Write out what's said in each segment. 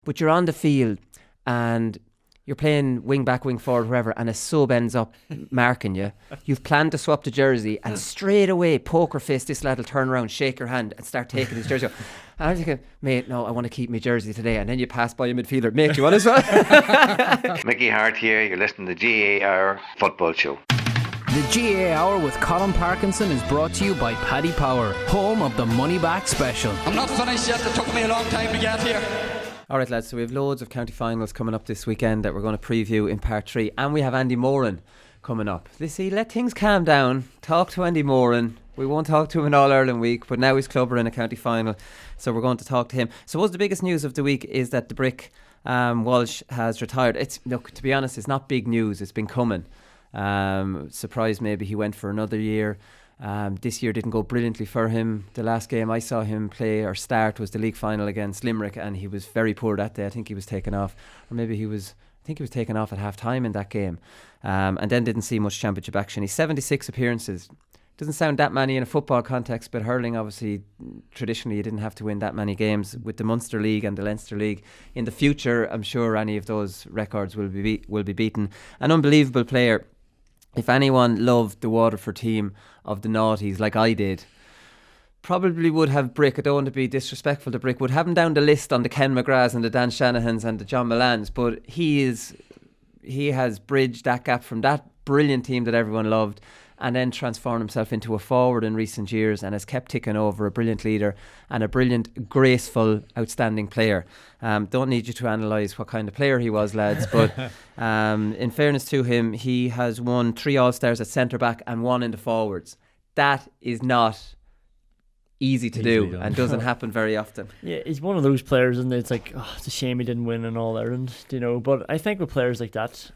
but you're on the field and you're playing wing back, wing forward, wherever, and a sub ends up marking you. You've planned to swap the jersey, and straight away, poker face, this lad will turn around, shake your hand, and start taking his jersey off. And I was thinking, mate, no, I want to keep my jersey today. And then you pass by a midfielder, mate, you want as well? Mickey Hart here, you're listening to the GAA Hour Football Show. The GAA Hour with Colin Parkinson is brought to you by Paddy Power, home of the Money Back Special. I'm not finished yet, it took me a long time to get here. Alright lads, so we have loads of county finals coming up this weekend that we're going to preview in part 3, and we have Andy Moran coming up. Let things calm down, talk to Andy Moran. We won't talk to him in All-Ireland week, but now he's clubber in a county final, so we're going to talk to him. So what's the biggest news of the week is that the Brick, Walsh, has retired. Look, to be honest, it's not big news, it's been coming. Surprised maybe he went for another year. This year didn't go brilliantly for him. The last game I saw him play or start was the league final against Limerick, and he was very poor that day. I think he was taken off, or maybe he was taken off at half time in that game, and then didn't see much championship action. He's 76 appearances. Doesn't sound that many in a football context, but hurling, obviously, traditionally you didn't have to win that many games. With the Munster League and the Leinster League in the future, I'm sure any of those records will be beaten. An unbelievable player. If anyone loved the Waterford team of the noughties like I did, probably would have Brick. I don't want to be disrespectful to Brick, would have him down the list on the Ken McGraths and the Dan Shanahans and the John Millans, but he has bridged that gap from that brilliant team that everyone loved, and then transformed himself into a forward in recent years, and has kept ticking over, a brilliant leader and a brilliant, graceful, outstanding player. Don't need you to analyse what kind of player he was, lads, but in fairness to him, he has won 3 All-Stars at centre-back and 1 in the forwards. That is not easy to do and doesn't happen very often. Yeah, he's one of those players, and it's like, it's a shame he didn't win in All-Ireland, but I think with players like that,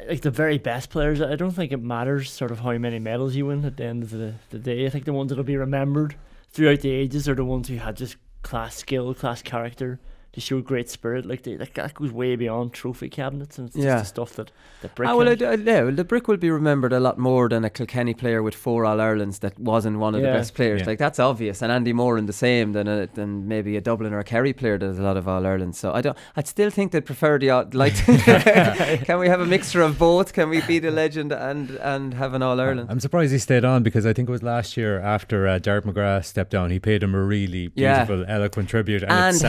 like the very best players, I don't think it matters sort of how many medals you win at the end of the day. I think the ones that will be remembered throughout the ages are the ones who had just class skill, class character, to show great spirit. Like that goes way beyond trophy cabinets, and it's just the stuff that Brick the Brick will be remembered a lot more than a Kilkenny player with 4 All-Irelands that wasn't one of the best players. Like, that's obvious. And Andy Moran the same than maybe a Dublin or a Kerry player that has a lot of All-Irelands. So I'd still think they'd prefer can we have a mixture of both? Can we be the legend and have an All-Ireland? I'm surprised he stayed on, because I think it was last year after Derek McGrath stepped down, he paid him a really beautiful, eloquent tribute, and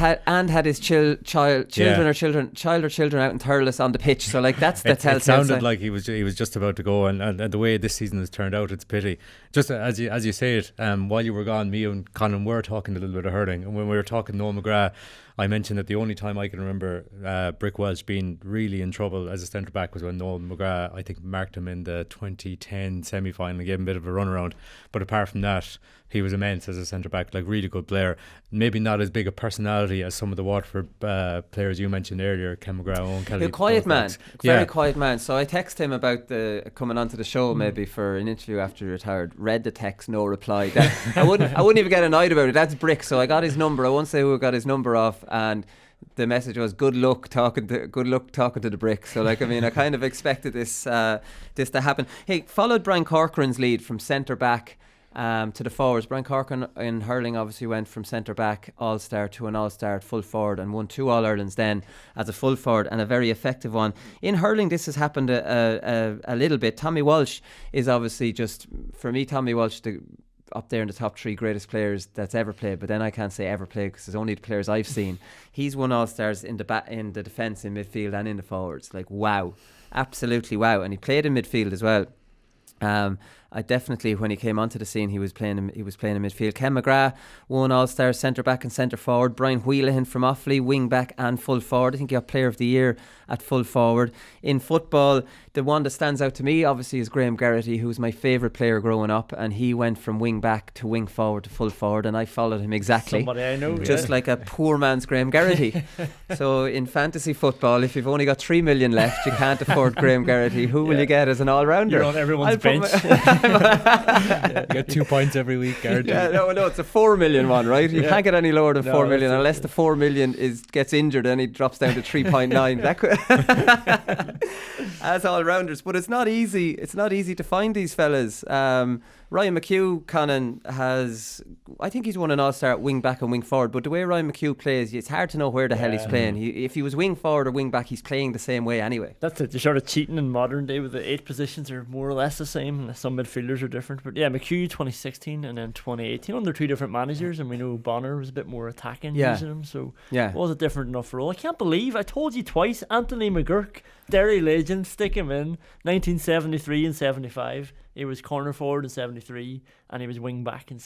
had his child or children out in Thurles on the pitch. So like that's the telltale. It sounded like he was just about to go, and the way this season has turned out, it's a pity. Just as you say it, while you were gone, me and Conan were talking a little bit of hurling, and when we were talking Noel McGrath, I mentioned that the only time I can remember Brick Welsh being really in trouble as a centre back was when Noel McGrath, I think, marked him in the 2010 semi-final and gave him a bit of a runaround. But apart from that, he was immense as a centre back, like really good player. Maybe not as big a personality as some of the Waterford players you mentioned earlier, Ken McGrath, Owen Kelly. A quiet man, very quiet man. So I texted him about the coming onto the show maybe for an interview after he retired. Read the text, no reply. I wouldn't even get annoyed about it. That's Brick. So I got his number. I won't say who got his number off, and the message was good luck talking to the Brick. So I kind of expected this to happen. Hey, followed Brian Corcoran's lead from centre back to the forwards. Brian Corcoran in hurling obviously went from centre back All-Star to an All-Star at full forward, and won 2 All-Irelands then as a full forward, and a very effective one. In hurling this has happened a little bit. Tommy Walsh is obviously just, for me, Tommy Walsh up there in the top 3 greatest players that's ever played, but then I can't say ever played because it's only the players I've seen. He's won All-Stars in the defence, in midfield and in the forwards. Like, wow, absolutely wow. And he played in midfield as well. I definitely, when he came onto the scene, he was playing in midfield. Ken McGrath won All-Star centre back and centre forward. Brian Wheelahan from Offaly, wing back and full forward. I think he got Player of the Year at full forward. In football, the one that stands out to me obviously is Graham Geraghty, who was my favourite player growing up, and he went from wing back to wing forward to full forward, and I followed him exactly. Somebody I know, just like a poor man's Graham Geraghty. So in fantasy football, if you've only got 3 million left, you can't afford Graham Geraghty. Who will you get as an all-rounder? You're on everyone's bench. You get 2 points every week, guaranteed. Yeah, no, it's a 4 million one, right? You can't get any lower than 4 million unless the 4 million gets injured, then he drops down to 3.9. That could as all rounders, but it's not easy. It's not easy to find these fellas. Ryan McHugh, Conan, I think he's won an All-Star at wing back and wing forward, but the way Ryan McHugh plays, it's hard to know where the hell he's playing. If he was wing forward or wing back, he's playing the same way anyway. That's it. You're sort of cheating in modern day with the 8 positions are more or less the same. Some midfielders are different. But yeah, McHugh 2016 and then 2018 under 2 different managers, and we know Bonner was a bit more attacking using him, so it was a different enough role. I can't believe I told you twice, Anthony McGurk, Derry legend, stick him in 1973 and 75. He was corner forward in 73 and he was wing back in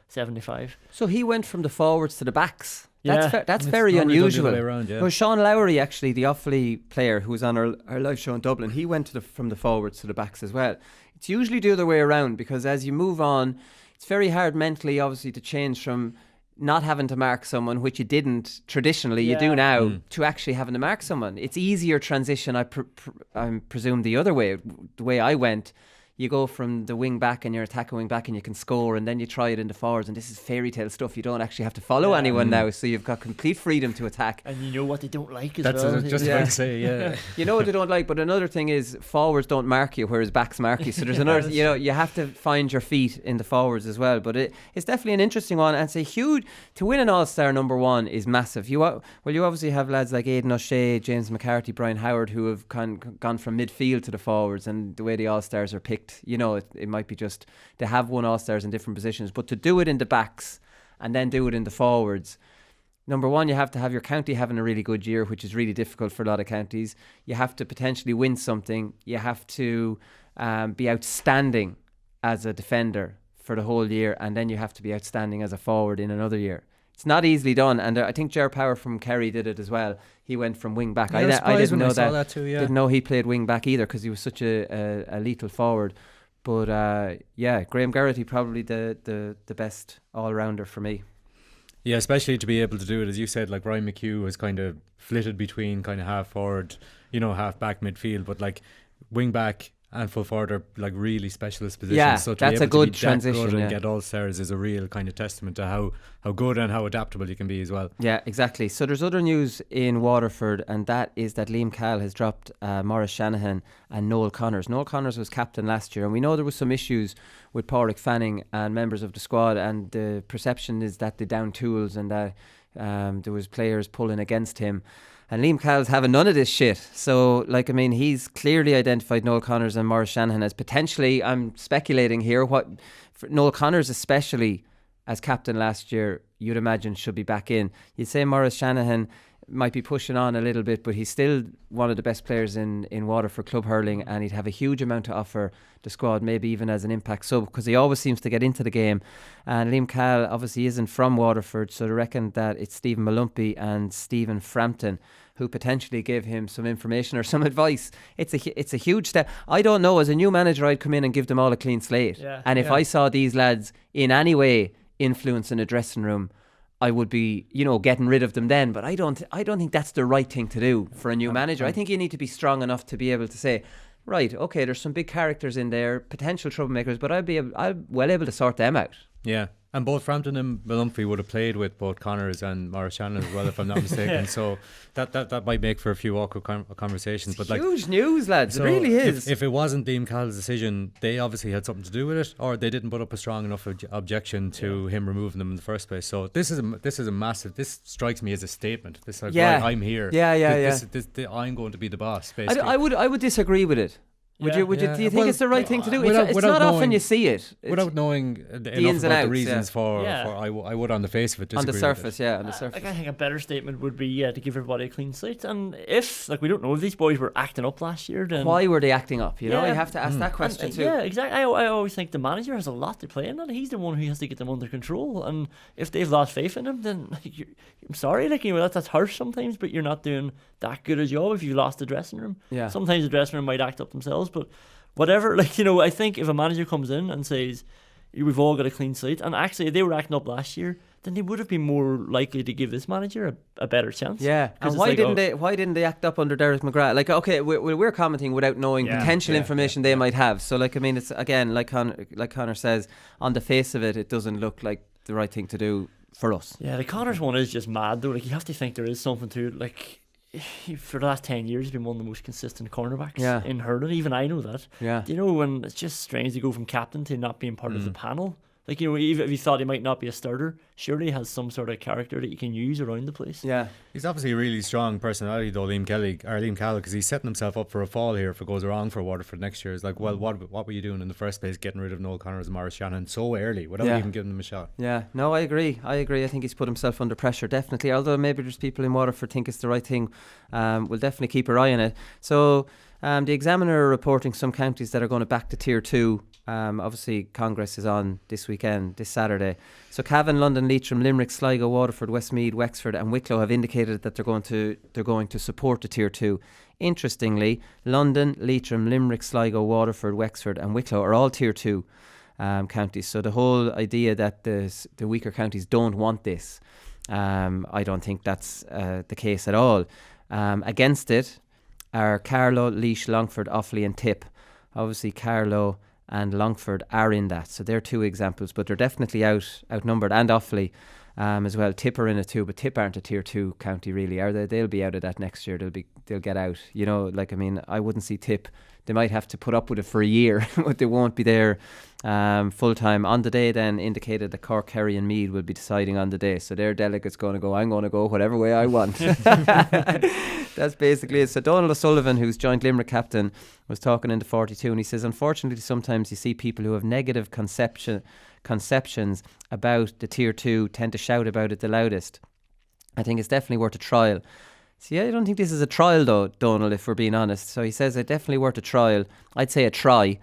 75. So he went from the forwards to the backs. Yeah. That's very unusual. Around, yeah. Well, Sean Lowry, actually, the Offaly player who was on our live show in Dublin, he went from the forwards to the backs as well. It's usually the other way around, because as you move on, it's very hard mentally, obviously, to change from not having to mark someone, which you didn't traditionally, you do now, to actually having to mark someone. It's easier transition, I presume, the other way. The way I went, you go from the wing back and you're attacking wing back and you can score, and then you try it in the forwards, and this is fairy tale stuff. You don't actually have to follow anyone now, so you've got complete freedom to attack. And you know what they don't like as That's well. what I was just about to say, yeah. You know what they don't like, but another thing is forwards don't mark you, whereas backs mark you. So there's another, you have to find your feet in the forwards as well. But it's definitely an interesting one, and it's a huge, to win an All-Star number 1 is massive. You obviously have lads like Aidan O'Shea, James McCarthy, Brian Howard, who have gone from midfield to the forwards, and the way the All-Stars are picked, it might be just they have won All-Stars in different positions, but to do it in the backs and then do it in the forwards, number 1, you have to have your county having a really good year, which is really difficult for a lot of counties. You have to potentially win something. You have to be outstanding as a defender for the whole year, and then you have to be outstanding as a forward in another year. It's not easily done, and I think Ger Power from Kerry did it as well. He went from wing back. I didn't know that. Too, yeah. Didn't know he played wing back either, because he was such a lethal forward. But Graham Garrity probably the best all-rounder for me. Yeah, especially to be able to do it, as you said, like Ryan McHugh was kind of flitted between kind of half forward, half back, midfield, but like wing back and full forward are like really specialist positions. Yeah, so to that's be able a good to be transition. That good and get All-Stars is a real kind of testament to how good and how adaptable you can be as well. Yeah, exactly. So there's other news in Waterford, and that is that Liam Cahill has dropped Maurice Shanahan and Noel Connors. Noel Connors was captain last year, and we know there was some issues with Pádraig Fanning and members of the squad, and the perception is that they down tools and that there was players pulling against him. And Liam Cahill's having none of this shit. So, he's clearly identified Noel Connors and Maurice Shanahan as potentially, I'm speculating here, for Noel Connors especially as captain last year, you'd imagine should be back in. You'd say Maurice Shanahan might be pushing on a little bit, but he's still one of the best players in Waterford club hurling, and he'd have a huge amount to offer the squad, maybe even as an impact sub, because he always seems to get into the game. And Liam Cahill obviously isn't from Waterford, so they reckon that it's Stephen Malumpy and Stephen Frampton who potentially gave him some information or some advice. It's a huge step. I don't know, as a new manager, I'd come in and give them all a clean slate. And if I saw these lads in any way influencing a dressing room, I would be, getting rid of them then. But I don't think that's the right thing to do for a new manager. I think you need to be strong enough to be able to say, right, okay, there's some big characters in there, potential troublemakers, but I'm well able to sort them out. Yeah. And both Frampton and Malumphy would have played with both Connors and Maurice Shanahan as well, if I'm not mistaken. So that might make for a few awkward conversations. But huge news, lads. So it really is. If it wasn't Liam Cahill's decision, they obviously had something to do with it, or they didn't put up a strong enough objection to him removing them in the first place. So this is a massive. This strikes me as a statement. This right, I'm here. I'm going to be the boss. Basically, I would disagree with it. Do you think it's the right thing to do? It's not often you see it. Without knowing the ins and outs, the reasons for I would on the face of it disagree. On the surface, on the surface. I think a better statement would be to give everybody a clean slate. And if we don't know if these boys were acting up last year, then why were they acting up? You have to ask that question too. Yeah, exactly. I always think the manager has a lot to play in that. He's the one who has to get them under control. And if they've lost faith in him, then I'm sorry, that's harsh sometimes, but you're not doing that good a job if you lost the dressing room. Yeah. Sometimes the dressing room might act up themselves, but whatever, I think if a manager comes in and says, we've all got a clean slate. And actually, if they were acting up last year, then they would have been more likely to give this manager a better chance. Yeah, and why didn't they act up under Derek McGrath? Like, okay, we're commenting without knowing potential information they might have. So, like, I mean, it's again, like Conor says, on the face of it, it doesn't look like the right thing to do for us. Yeah, the Connor's one is just mad though. Like, you have to think there is something to it. Like, for the last 10 years, he's been one of the most consistent cornerbacks in hurling. Even I know that. Yeah. You know, when it's just strange to go from captain to not being part of the panel. Like, you know, even if you thought he might not be a starter, surely he has some sort of character that you can use around the place. Yeah. He's obviously a really strong personality though, Liam Callaghan, because he's setting himself up for a fall here if it goes wrong for Waterford next year. It's like, well, what were you doing in the first place, getting rid of Noel Connors and Maurice Shannon so early without even giving them a shot? Yeah, no, I agree. I think he's put himself under pressure, definitely. Although maybe there's people in Waterford think it's the right thing. We'll definitely keep our eye on it. So the Examiner are reporting some counties that are going to back to Tier 2. Obviously Congress is on this weekend, this Saturday. So Cavan, London, Leitrim, Limerick, Sligo, Waterford, Westmeath, Wexford and Wicklow have indicated that they're going to support the Tier 2. Interestingly, London, Leitrim, Limerick, Sligo, Waterford, Wexford and Wicklow are all Tier 2 counties. So the whole idea that the weaker counties don't want this, I don't think that's the case at all. Against it are Carlow, Laois, Longford, Offaly and Tip. Obviously Carlow and Longford are in that, so they're two examples, but they're definitely outnumbered, and Offaly as well. Tip are in it too, but Tip aren't a Tier 2 county really, are they? They'll be out of that next year. They'll get out. You know, like, I mean, I wouldn't see Tip. They might have to put up with it for a year, but they won't be there full time. On the day then indicated that Cork, Kerry and Meath will be deciding on the day, so their delegates going to go, I'm going to go whatever way I want. That's basically it. So Donald O'Sullivan, who's joint Limerick captain, was talking in the 42 and he says, unfortunately sometimes you see people who have negative conceptions about the Tier 2 tend to shout about it the loudest. I think it's definitely worth a trial. See, I don't think this is a trial though, Donald, if we're being honest. So he says it's definitely worth a trial. I'd say a try.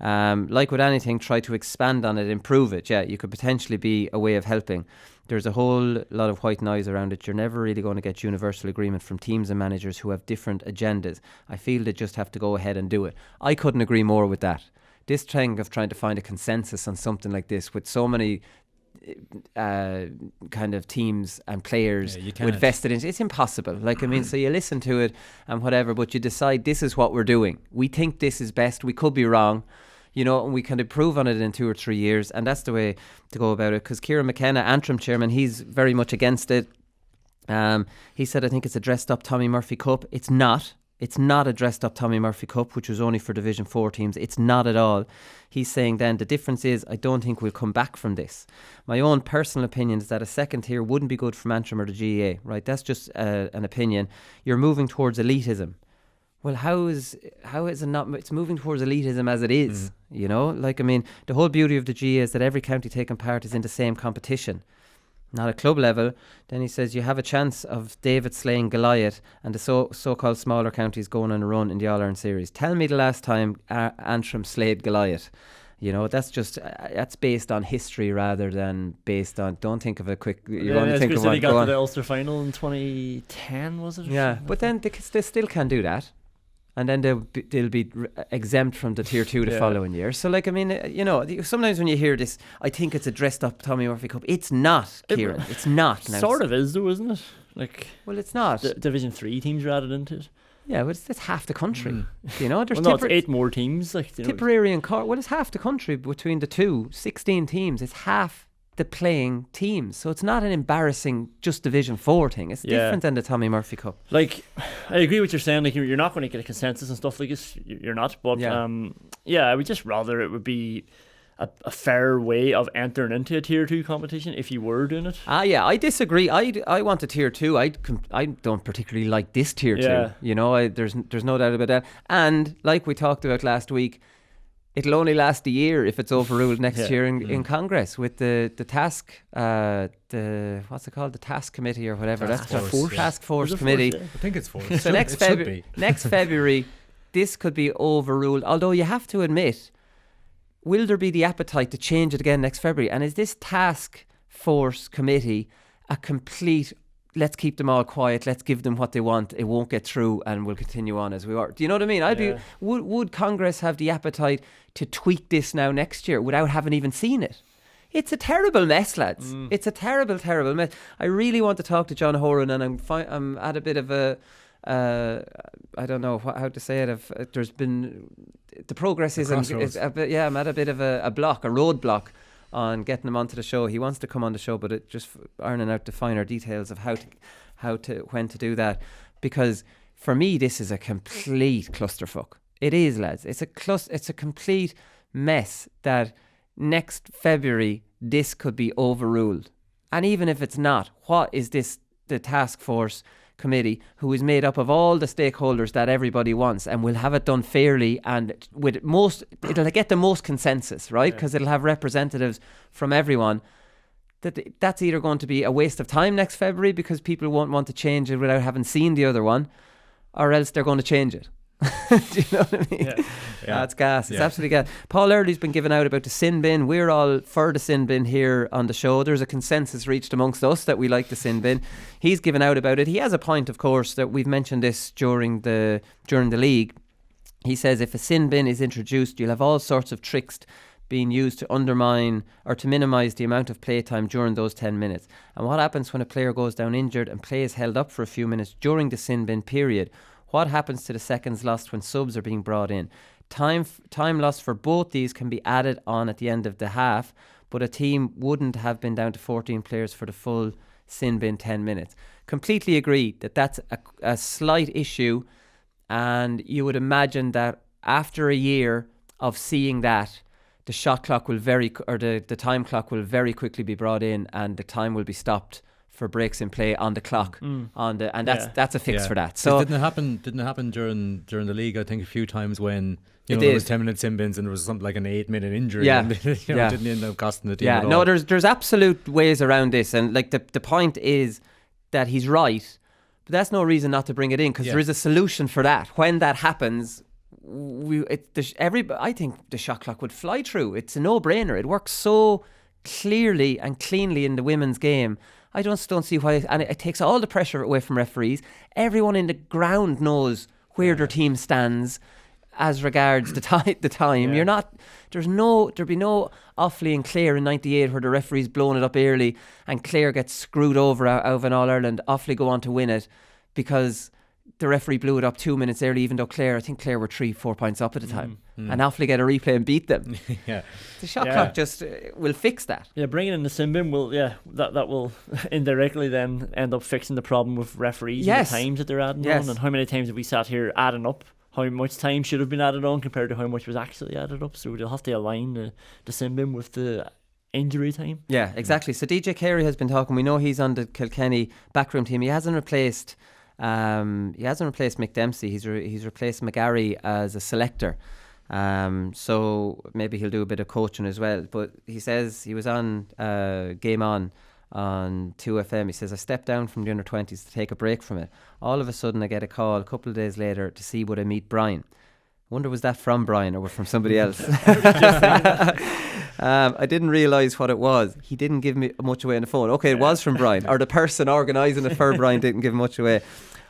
Like with anything, try to expand on it, improve it. Yeah, you could potentially be a way of helping. There's a whole lot of white noise around it. You're never really going to get universal agreement from teams and managers who have different agendas. I feel they just have to go ahead and do it. I couldn't agree more with that. This thing of trying to find a consensus on something like this with so many kind of teams and players with vested in it's impossible. Like, I mean, so you listen to it and whatever, but you decide this is what we're doing. We think this is best. We could be wrong. You know, and we can improve on it in 2 or 3 years, and that's the way to go about it. Because Kieran McKenna, Antrim chairman, he's very much against it. He said, I think it's a dressed up Tommy Murphy Cup. It's not. It's not a dressed up Tommy Murphy Cup, which was only for Division 4 teams. It's not at all. He's saying then the difference is I don't think we'll come back from this. My own personal opinion is that a second tier wouldn't be good for Antrim or the GAA, right? That's just an opinion. You're moving towards elitism. Well, how is it not? It's moving towards elitism as it is, you know? Like, I mean, the whole beauty of the GAA is that every county taking part is in the same competition. Not at club level. Then he says you have a chance of David slaying Goliath and the so-called smaller counties going on a run in the All-Ireland Series. Tell me the last time Antrim slayed Goliath. You know, that's just that's based on history rather than based on. Don't think of a quick. You want to think of what. He got to the Ulster final in 2010, was it? Yeah, but then they still can do that. And then they'll be exempt from the Tier 2 the following year. So, like, I mean, you know, sometimes when you hear this, I think it's a dressed up Tommy Murphy Cup. It's not, Kieran. It's not. Now, sort of is, though, isn't it? Like, well, it's not. Division 3 teams are added into it. Yeah, but it's half the country. You know, there's it's 8 more teams. Like, Tipperary and Cork. Well, it's half the country between the two. 16 teams. It's half the playing teams, so it's not an embarrassing just Division 4 thing. It's different than the Tommy Murphy Cup. Like, I agree with what you're saying. Like, you're not going to get a consensus and stuff like this. You're not. But I would just rather it would be a fair way of entering into a Tier 2 competition if you were doing it. I disagree. I want a Tier 2. I don't particularly like this Tier 2. You know, there's no doubt about that. And like we talked about last week, it'll only last a year if it's overruled next year in Congress with the task, what's it called? The task committee or whatever. Task force committee. I think it's force. So next February, this could be overruled. Although you have to admit, will there be the appetite to change it again next February? And is this task force committee a complete let's keep them all quiet, let's give them what they want, it won't get through, and we'll continue on as we are. Do you know what I mean? Would Congress have the appetite to tweak this now next year without having even seen it? It's a terrible mess, lads. It's a terrible, terrible mess. I really want to talk to John Horan, and I'm at a bit of a I don't know how to say it. There's been the progress isn't. I'm at a bit of a roadblock on getting him onto the show. He wants to come on the show, but it just ironing out the finer details of when to do that. Because for me, this is a complete clusterfuck. It is, lads. It's a complete mess that next February this could be overruled. And even if it's not, what is this? The task force committee, who is made up of all the stakeholders that everybody wants, and will have it done fairly and it'll get the most consensus, right? Because it'll have representatives from everyone. That's either going to be a waste of time next February because people won't want to change it without having seen the other one, or else they're going to change it. Do you know what I mean? That's gas. It's absolutely gas. Paul Early's been giving out about the sin bin. We're all for the sin bin here on the show. There's a consensus reached amongst us that we like the sin bin. He's given out about it. He has a point, of course, that we've mentioned this during the league. He says if a sin bin is introduced, you'll have all sorts of tricks being used to undermine or to minimise the amount of playtime during those 10 minutes. And what happens when a player goes down injured and play is held up for a few minutes during the sin bin period? What happens to the seconds lost when subs are being brought in? Time lost for both these can be added on at the end of the half, but a team wouldn't have been down to 14 players for the full sin bin 10 minutes. Completely agree that that's a slight issue, and you would imagine that after a year of seeing that, the shot clock will the time clock will very quickly be brought in, and the time will be stopped for breaks in play on the clock that's a fix for that. So didn't it happen during the league? I think a few times when there was 10-minute sin bins and there was something like an 8-minute injury. And it didn't end up costing the team at all. No, there's absolute ways around this, and like the point is that he's right, but that's no reason not to bring it in, because there is a solution for that. When that happens, I think the shot clock would fly through. It's a no-brainer. It works so clearly and cleanly in the women's game. I just don't see why, and it takes all the pressure away from referees. Everyone in the ground knows where their team stands as regards the time. There'd be no Offaly and Clare in '98 where the referee's blown it up early and Clare gets screwed over out of an All-Ireland. Offaly go on to win it because the referee blew it up 2 minutes early, even though I think Clare were 3-4 points up at the time. And Offaly get a replay and beat them. The shot clock just will fix that. Bringing in the sin bin will, that will indirectly then end up fixing the problem with referees and the times that they're adding on, and how many times have we sat here adding up how much time should have been added on compared to how much was actually added up. So they'll have to align the sin bin with the injury time. Yeah, exactly. So DJ Carey has been talking. We know he's on the Kilkenny backroom team. He hasn't replaced Mick Dempsey. He's replaced McGarry as a selector. So maybe he'll do a bit of coaching as well. But he says he was on Game On 2FM. He says, I stepped down from the under-20s to take a break from it. All of a sudden I get a call a couple of days later to see would I meet Brian. Wonder was that from Brian or from somebody else? I didn't realise what it was. He didn't give me much away on the phone. Okay, it was from Brian, or the person organising it for Brian didn't give much away.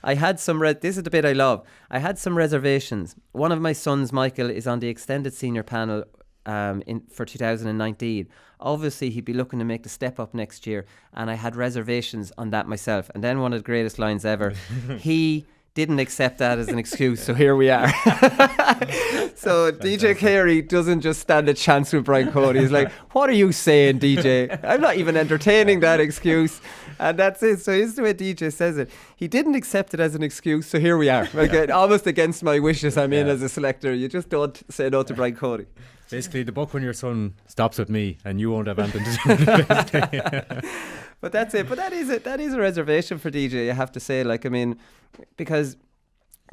I had some this is the bit I love. I had some reservations. One of my sons, Michael, is on the extended senior panel for 2019. Obviously he'd be looking to make the step up next year, and I had reservations on that myself. And then one of the greatest lines ever, he didn't accept that as an excuse, so here we are. So DJ Carey doesn't just stand a chance with Brian Cody. He's like, what are you saying, DJ? I'm not even entertaining that excuse. And that's it. So here's the way DJ says it. He didn't accept it as an excuse, so here we are. Like, almost against my wishes, I'm in as a selector. You just don't say no to Brian Cody. Basically, the buck when your son stops with me and you won't have anything to do with it. But that's it. But that is a reservation for DJ, I have to say. Like, I mean, because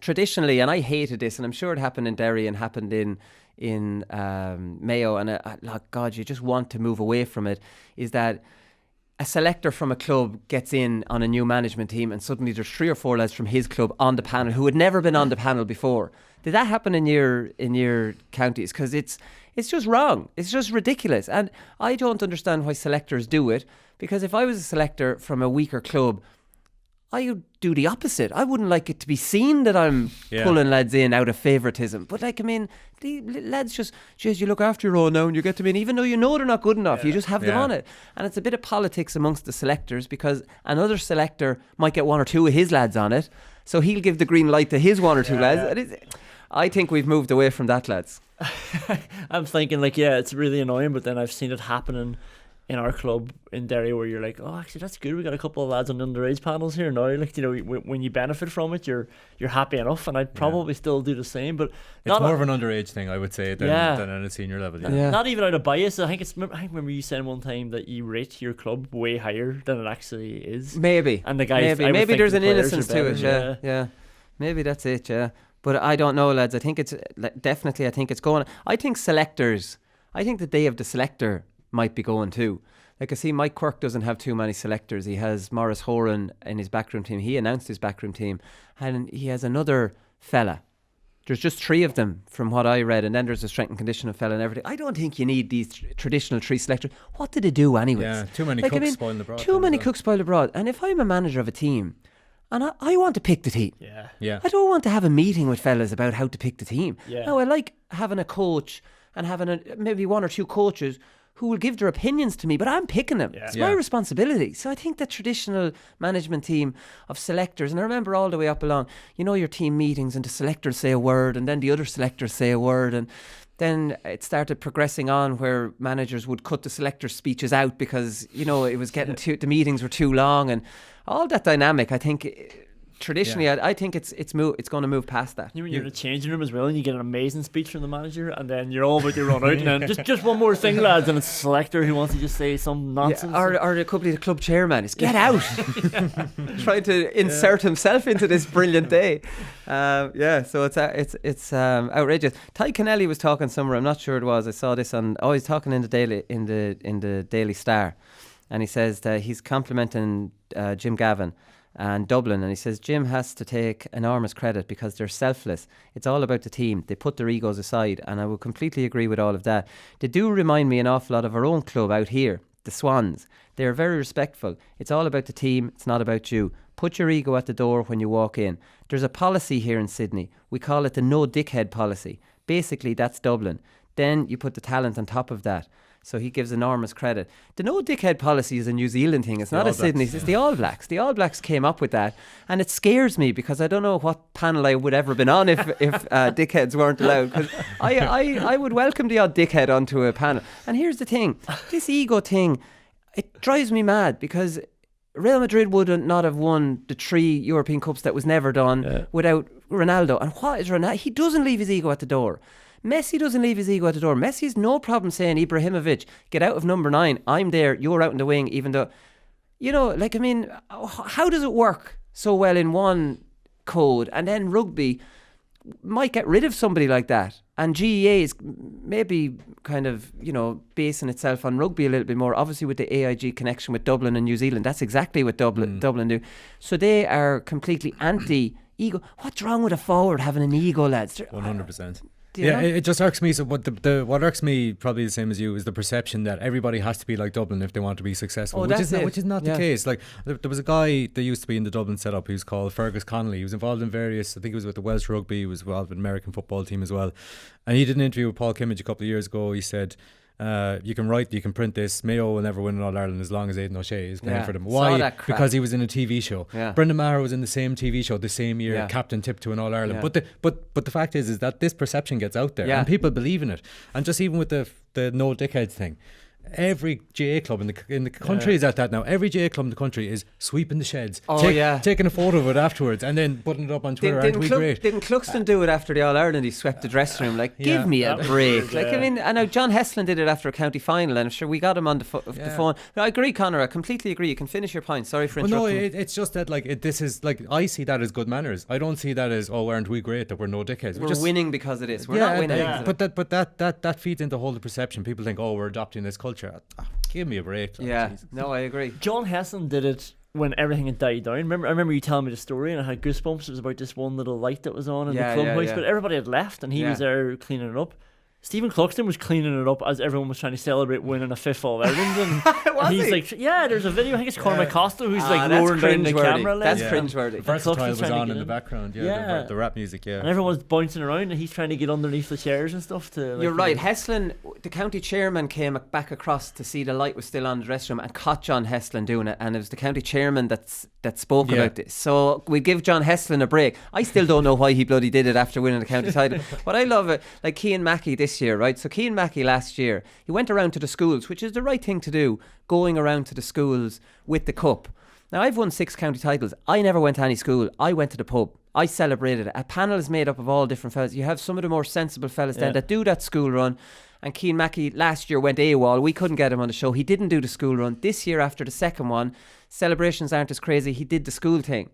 traditionally, and I hated this, and I'm sure it happened in Derry and happened in Mayo, and like, God, you just want to move away from it, is that a selector from a club gets in on a new management team and suddenly there's 3 or 4 lads from his club on the panel who had never been on the panel before. Did that happen in your counties? Because it's just wrong. It's just ridiculous. And I don't understand why selectors do it, because if I was a selector from a weaker club, I do the opposite. I wouldn't like it to be seen that I'm pulling lads in out of favouritism. But like, I mean, the lads just, geez, you look after your own now and you get them in, even though you know they're not good enough. You just have them on it. And it's a bit of politics amongst the selectors, because another selector might get one or two of his lads on it, so he'll give the green light to his one or two lads. And I think we've moved away from that, lads. I'm thinking like, it's really annoying, but then I've seen it happening in our club in Derry, where you're like, oh, actually that's good, we got a couple of lads on the underage panels here now. Like, you know, when you benefit from it, you're happy enough, and I'd probably still do the same. But it's more of an underage thing, I would say, than at a senior level. Not even out of bias. I remember you saying one time that you rate your club way higher than it actually is. Maybe. And the guys, maybe there's an innocence to it. Yeah. Maybe that's it. Yeah. But I don't know, lads. I think it's definitely. I think it's going. I think selectors. I think the day of the selector might be going too. Like, I see Mike Quirk doesn't have too many selectors. He has Maurice Horan in his backroom team. He announced his backroom team, and he has another fella. There's just 3 of them from what I read, and then there's a strength and conditioning fella and everything. I don't think you need these traditional 3 selectors. What do they do anyways? Yeah, too many cooks spoil the broth. Too many cooks spoil the broth. And if I'm a manager of a team, and I want to pick the team. Yeah. I don't want to have a meeting with fellas about how to pick the team. Yeah. No, I like having a coach and having maybe 1 or 2 coaches who will give their opinions to me, but I'm picking them. It's my responsibility. So I think the traditional management team of selectors, and I remember all the way up along, you know, your team meetings, and the selectors say a word and then the other selectors say a word, and then it started progressing on where managers would cut the selectors' speeches out because, you know, it was getting the meetings were too long, and all that dynamic. I think traditionally, I think it's going to move past that. You're in the changing room as well, and you get an amazing speech from the manager, and then you're all about to run out, and then just one more thing, lads, and it's a selector who wants to just say some nonsense. Or a couple of the club chairman is get out, trying to insert himself into this brilliant day. So it's outrageous. Ty Kennelly was talking somewhere. I'm not sure it was. I saw this on. Oh, he's talking in the Daily Star, and he says that he's complimenting Jim Gavin and Dublin, and he says Jim has to take enormous credit because they're selfless. It's all about the team. They put their egos aside, and I will completely agree with all of that. They do remind me an awful lot of our own club out here, the Swans. They're very respectful. It's all about the team. It's not about you. Put your ego at the door when you walk in. There's a policy here in Sydney. We call it the no dickhead policy. Basically, that's Dublin. Then you put the talent on top of that. So he gives enormous credit. The no dickhead policy is a New Zealand thing. It's not a Sydney. It's the All Blacks. The All Blacks came up with that, and it scares me because I don't know what panel I would ever been on if dickheads weren't allowed. Because I would welcome the odd dickhead onto a panel. And here's the thing: this ego thing, it drives me mad because Real Madrid would not have won the 3 European Cups that was never done without Ronaldo. And what is Ronaldo? He doesn't leave his ego at the door. Messi doesn't leave his ego at the door. Messi's no problem saying, Ibrahimovic, get out of number 9. I'm there. You're out in the wing, even though, you know, like, I mean, how does it work so well in one code? And then rugby might get rid of somebody like that. And GAA is maybe kind of, you know, basing itself on rugby a little bit more, obviously with the AIG connection with Dublin and New Zealand. That's exactly what Dublin do. So they are completely anti-ego. What's wrong with a forward having an ego, lads? 100%. It just irks me. So what irks me, probably the same as you, is the perception that everybody has to be like Dublin if they want to be successful, which is not the case. Like, there was a guy that used to be in the Dublin setup who's called Fergus Connolly. He was involved in various, I think he was with the Welsh Rugby, he was involved with the American football team as well, and he did an interview with Paul Kimmage a couple of years ago. He said, you can print this, Mayo will never win in All Ireland as long as Aidan O'Shea is playing for them. Why? Because he was in a TV show. Brendan Maher was in the same TV show the same year, captain tipped to an All Ireland. But the fact is that this perception gets out there and people believe in it. And just even with the no dickheads thing, every GAA club in the country is at that now. Every GAA club in the country is sweeping the sheds, taking a photo of it afterwards, and then putting it up on Twitter. Aren't we great? Didn't Cluxton do it after the All Ireland? He swept the dressing room. Like, give me a break. Like, I mean, I know John Heslin did it after a county final, and I'm sure we got him on the phone. No, I agree, Conor. I completely agree. You can finish your point. Sorry for interrupting. No, it's just that this is like, I see that as good manners. I don't see that as, aren't we great that we're no dickheads. We're just winning because it is. We're not winning. But that feeds into the whole perception. People think, we're adopting this culture. Give me a break. No, I agree. John Heslin did it when everything had died down. I remember you telling me the story, and I had goosebumps. It was about this one little light that was on in the clubhouse, but everybody had left, and he was there cleaning it up. Stephen Cluxton was cleaning it up as everyone was trying to celebrate winning a fifth All Ireland, and he's like, yeah, there's a video. I think it's Cormac Costa who's like lowering down the camera. That's like. cringeworthy. Versatile was on in the background. Yeah, the rap music. Yeah, and everyone's bouncing around, and he's trying to get underneath the chairs and stuff. You're right. Heslin, the county chairman, came back across to see the light was still on the dressing room and caught John Heslin doing it, and it was the county chairman that spoke about this. So we give John Heslin a break. I still don't know why he bloody did it after winning the county title. But I love it. Like Cian Mackey this year, right? So Cian Mackey last year, he went around to the schools, which is the right thing to do, going around to the schools with the cup. Now, I've won 6 county titles. I never went to any school. I went to the pub. I celebrated it. A panel is made up of all different fellas. You have some of the more sensible fellas then that do that school run. And Cian Mackey last year went AWOL. We couldn't get him on the show. He didn't do the school run. This year, after the second one, celebrations aren't as crazy. He did the school thing.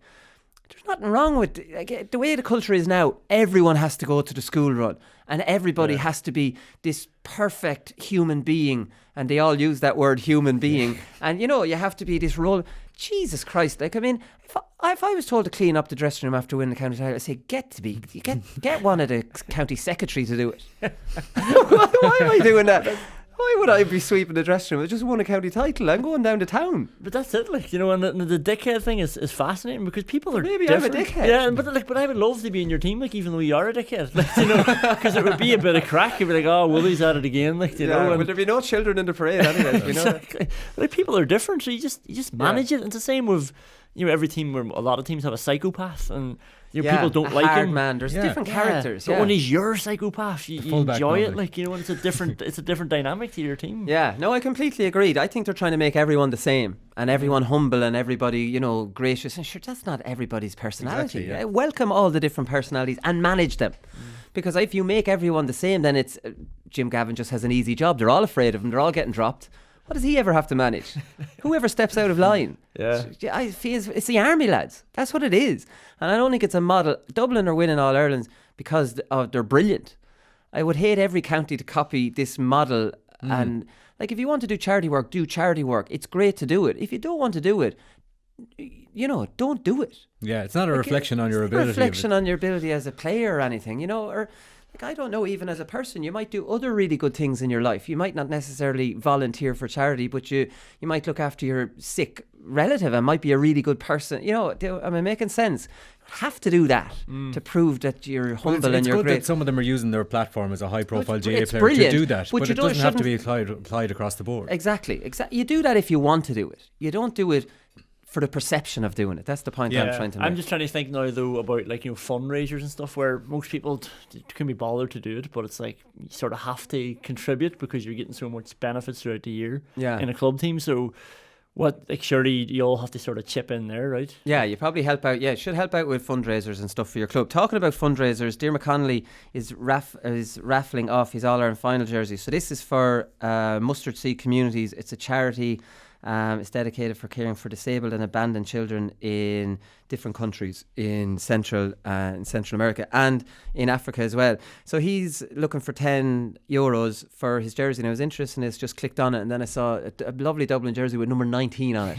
There's nothing wrong with the way the culture is now. Everyone has to go to the school run, and everybody has to be this perfect human being, and they all use that word human being. And you have to be this role. Jesus Christ! Like, I mean, if I was told to clean up the dressing room after winning the county title, I'd say get one of the county secretary to do it. Why am I doing that? Why would I be sweeping the dressing room? I just won a county title. I'm going down to town. But that's it, like, and the dickhead thing is fascinating because people are maybe different. I'm a dickhead. Yeah, but I would love to be in your team, like, even though you are a dickhead, like, because it would be a bit of crack. You'd be like, oh, Willie's at it again, like, know. Would there be no children in the parade anyway? Exactly. Like, people are different, so you just manage it. It's the same with every team. Where a lot of teams have a psychopath and. People don't like him. Man, there's different characters. But when he's your psychopath, you enjoy it. Like, and it's a different dynamic to your team. Yeah, no, I completely agreed. I think they're trying to make everyone the same and everyone humble and everybody, gracious. And sure, that's not everybody's personality. Exactly, yeah. Welcome all the different personalities and manage them. Because if you make everyone the same, then it's Jim Gavin just has an easy job. They're all afraid of him. They're all getting dropped. What does he ever have to manage? Whoever steps out of line. Yeah. I feel it's the army lads. That's what it is. And I don't think it's a model. Dublin are winning All Irelands because they're brilliant. I would hate every county to copy this model. And like, if you want to do charity work, do charity work. It's great to do it. If you don't want to do it, don't do it. Yeah, it's not a reflection on your ability. It's not a reflection on your ability as a player or anything, or... Like, I don't know, even as a person, you might do other really good things in your life. You might not necessarily volunteer for charity, but you might look after your sick relative and might be a really good person. Am I making sense? You have to do that to prove that you're humble and you're great. It's good that some of them are using their platform as a high-profile GAA player brilliant, to do that, but it doesn't have to be applied across the board. Exactly. You do that if you want to do it. You don't do it for the perception of doing it. That's the point I'm trying to make. I'm just trying to think now, though, about fundraisers and stuff where most people can be bothered to do it, but it's like you sort of have to contribute because you're getting so much benefits throughout the year in a club team. So surely you all have to sort of chip in there, right? Yeah, you probably help out. Yeah, you should help out with fundraisers and stuff for your club. Talking about fundraisers, Diarmuid Connolly is raffling off his All Ireland final jersey. So this is for Mustard Seed Communities. It's a charity. It's dedicated for caring for disabled and abandoned children in different countries in Central America and in Africa as well. So he's looking for €10 for his jersey. And I was interested in this, just clicked on it, and then I saw a lovely Dublin jersey with number 19 on it.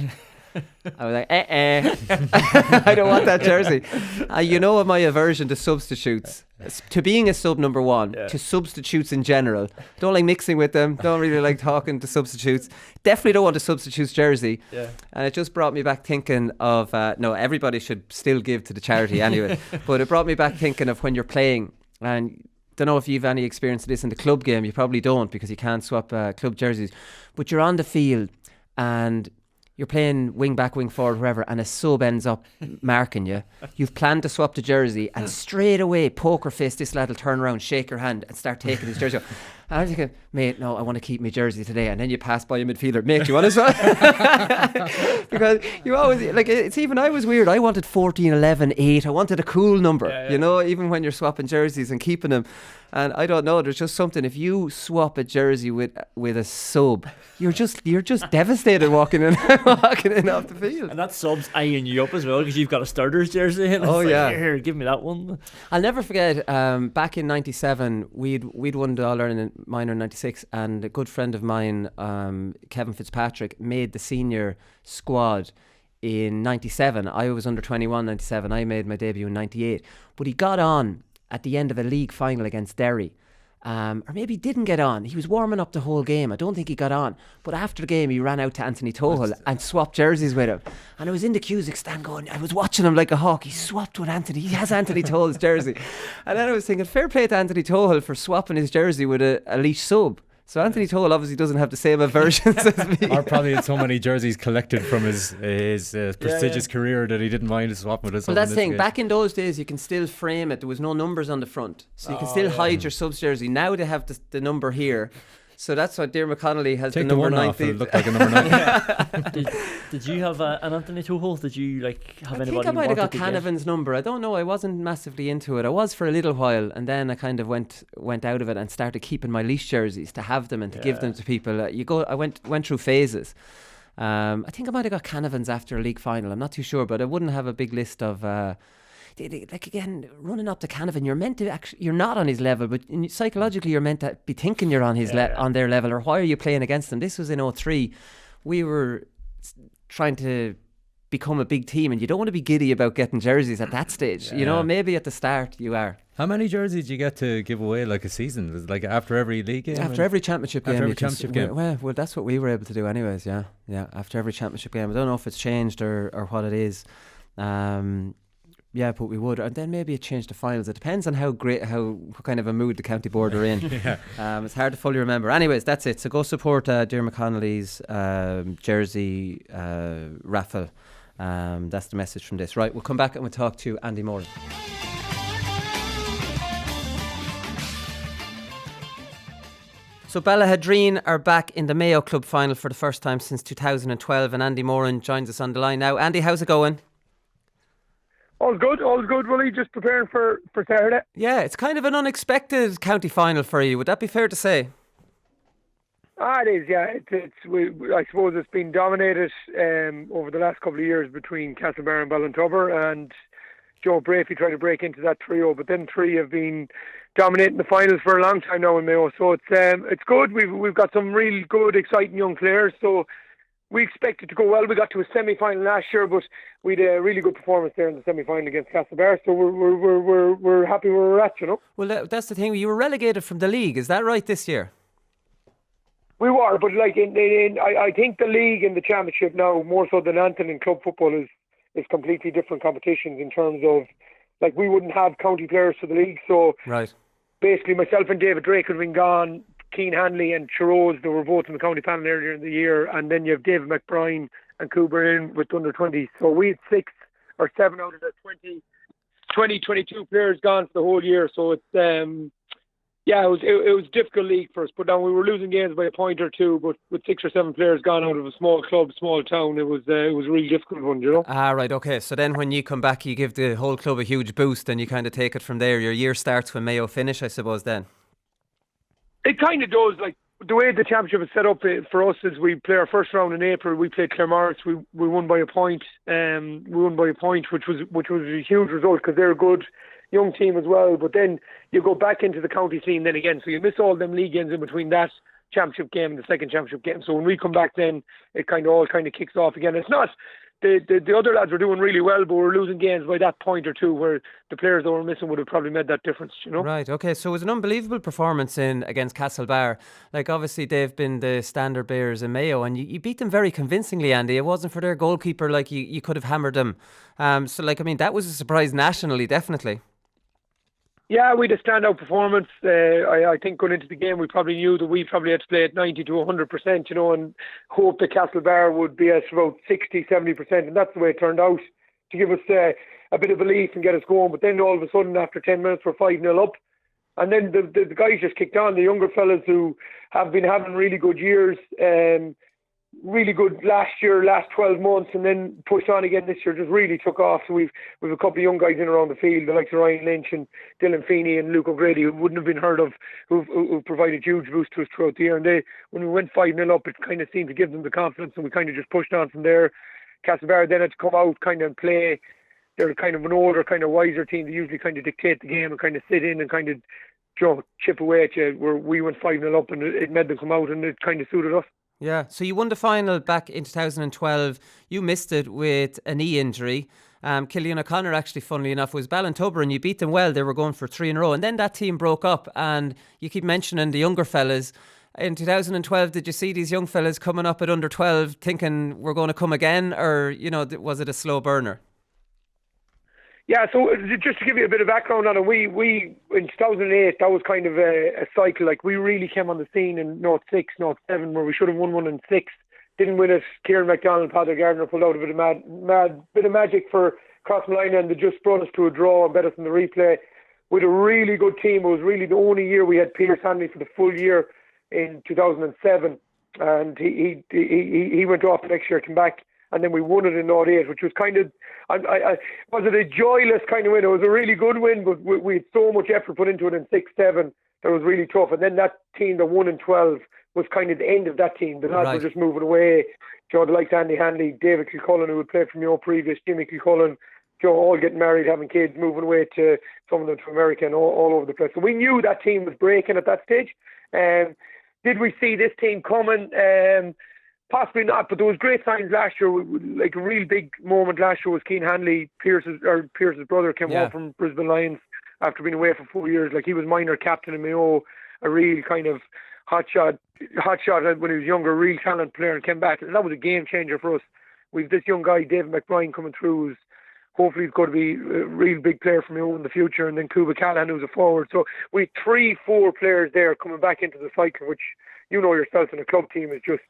I was like, I don't want that jersey. My aversion to substitutes, to being a sub number one, to substitutes in general. Don't like mixing with them. Don't really like talking to substitutes. Definitely don't want a substitutes jersey. Yeah. And it just brought me back thinking of, no, everybody should still give to the charity anyway. But it brought me back thinking of when you're playing, and don't know if you've any experience of this in the club game. You probably don't because you can't swap club jerseys. But you're on the field and you're playing wing back, wing forward, wherever, and a sub ends up marking you. You've planned to swap the jersey, and straight away, poker face, this lad will turn around, shake your hand, and start taking his jersey off. And I'm thinking, mate, no, I want to keep my jersey today. And then you pass by a midfielder, mate, you want to swap? Because you always, it's even, I was weird. I wanted 14, 11, 8. I wanted a cool number, even when you're swapping jerseys and keeping them. And I don't know, there's just something, if you swap a jersey with a sub, you're just devastated walking in off the field. And that sub's eyeing you up as well because you've got a starter's jersey. And here, give me that one. I'll never forget, back in 97, we'd won the All Ireland minor in 96, and a good friend of mine, Kevin Fitzpatrick, made the senior squad in 97. I was under 21 97. I made my debut in 98. But he got on at the end of a league final against Derry, or maybe he didn't get on. He was warming up the whole game. I don't think he got on. But after the game, he ran out to Anthony Tohill and swapped jerseys with him. And I was in the Cusick stand going, I was watching him like a hawk. He swapped with Anthony. He has Anthony Tohill's jersey. And then I was thinking, fair play to Anthony Tohill for swapping his jersey with a Laois sub. So Anthony Tohill obviously doesn't have the same aversions as me. Or probably had so many jerseys collected from his prestigious career that he didn't mind swapping with us. Well, that's the thing. Back in those days, you can still frame it. There was no numbers on the front. So you can still hide your subs jersey. Now they have the number here. So that's why Diarmuid Connolly has Take the number one 19. off, it'll look like a number 9. Did you have an Anthony Tohill? Did you have anybody? I think I might have got you wanted to Canavan's number. I don't know. I wasn't massively into it. I was for a little while, and then I kind of went out of it and started keeping my Laois jerseys to have them and to give them to people. I went through phases. I think I might have got Canavan's after a league final. I'm not too sure, but I wouldn't have a big list of. Like again, running up to Canavan, you're meant to actually, you're not on his level, but psychologically you're meant to be thinking you're on his on their level, or why are you playing against them? This was in 03. We were trying to become a big team, and you don't want to be giddy about getting jerseys at that stage. You know, maybe at the start you are. How many jerseys do you get to give away like a season? Was it like after every league game? After every championship game. After every championship game. Well, that's what we were able to do anyways, yeah. After every championship game. I don't know if it's changed or what it is. Yeah, but we would, and then maybe it changed the finals. It depends on what kind of a mood the county board are in. It's hard to fully remember. Anyways, that's it. So go support Diarmuid Connolly's jersey raffle. That's the message from this. Right, we'll come back and we'll talk to Andy Moran. So Ballahadreen are back in the Mayo Club final for the first time since 2012, and Andy Moran joins us on the line now. Andy, how's it going? All's good, Willie. Just preparing for Saturday. Yeah, it's kind of an unexpected county final for you. Would that be fair to say? It is, yeah. I suppose it's been dominated over the last couple of years between Castlebar and Ballintubber, and Joe Brafey tried to break into that trio, but then three have been dominating the finals for a long time now in Mayo. So it's good. We've got some really good, exciting young players. So we expect it to go well. We got to a semi-final last year, but we had a really good performance there in the semi-final against Castlebar. So we're happy where we're at, you know. Well, that's the thing. You were relegated from the league. Is that right this year? We were, but I think the league and the championship now, more so than anything in club football, is completely different competitions in terms of, like, we wouldn't have county players for the league. So right. Basically, myself and David Drake have been gone. Keane Hanley and Chirose, they were both in the county panel earlier in the year, and then you have David McBride and Cooper in with under 20. So we had 6 or 7 out of the 22 players gone for the whole year. So it's it was a difficult league for us. But now we were losing games by a point or two, but with 6 or 7 players gone out of a small club, small town, it was a really difficult one, you know. Right, okay. So then when you come back, you give the whole club a huge boost, and you kind of take it from there. Your year starts when Mayo finish, I suppose. Then. It kind of does. Like, the way the championship is set up for us is we play our first round in April. We played Claremorris. We won by a point. Which was a huge result because they're a good young team as well. But then you go back into the county scene then again. So you miss all them league games in between that championship game and the second championship game. So when we come back, then it all kicks off again. It's not. The other lads were doing really well, but we're losing games by that point or two where the players that were missing would have probably made that difference, you know? Right, okay. So it was an unbelievable performance against Castlebar. Like, obviously, they've been the standard bearers in Mayo, and you beat them very convincingly, Andy. It wasn't for their goalkeeper, like, you could have hammered them. That was a surprise nationally, definitely. Yeah, we had a standout performance. I think going into the game, we probably knew that we probably had to play at 90 to 100%, you know, and hope that Castlebar would be at about 60, 70%, and that's the way it turned out, to give us a bit of belief and get us going. But then all of a sudden, after 10 minutes, we're 5-0 up. And then the guys just kicked on, the younger fellas who have been having really good years, really good last year, last 12 months, and then pushed on again this year, just really took off. So we've a couple of young guys in around the field, the likes of Ryan Lynch and Dylan Feeney and Luke O'Grady, who wouldn't have been heard of, who've provided huge boost to us throughout the year. And when we went 5-0 up, it kind of seemed to give them the confidence, and we kind of just pushed on from there. Castlebar then had to come out kind of and play. They're kind of an older, kind of wiser team. They usually kind of dictate the game and kind of sit in and kind of chip away at you. Where we went 5-0 up, and it made them come out, and it kind of suited us. Yeah, so you won the final back in 2012. You missed it with a knee injury. Killian O'Connor, actually, funnily enough, was Ballintubber, and you beat them well. They were going for 3 in a row. And then that team broke up, and you keep mentioning the younger fellas. In 2012, did you see these young fellas coming up at under 12 thinking we're going to come again? Or, was it a slow burner? Yeah, so just to give you a bit of background on it, we in 2008, that was kind of a cycle. Like, we really came on the scene in 06, 07, where we should have won one in 6. Didn't win it. Kieran McDonald, Paddy Gardner pulled out a bit of magic for Crossmline, and they just brought us to a draw and bet us in the replay. With a really good team. It was really the only year we had Peter Hanley for the full year in 2007, and he went off the next year, came back, and then we won it in 08, which was kind of, was it a joyless kind of win? It was a really good win, but we had so much effort put into it in 6-7 that was really tough. And then that team that won in 12 was kind of the end of that team. The lads were just moving away. The likes of Andy Hanley, David Kilcullen, who had played for Mayo previous, Jimmy Kilcullen, all getting married, having kids, moving away to some of them to America and all over the place. So we knew that team was breaking at that stage. Did we see this team coming? Possibly not, but there was great signs last year. Like, a real big moment last year was Cian Hanley, Pierce's brother, came home from Brisbane Lions after being away for 4 years. Like, he was minor captain in Mayo, a real kind of hot shot when he was younger, real talent player, and came back. And that was a game changer for us. We've this young guy, David McBride, coming through, who's hopefully he's going to be a real big player for Mayo in the future. And then Cuba Callahan, who's a forward. So we had 3-4 players there coming back into the cycle, which, yourself in a club team is just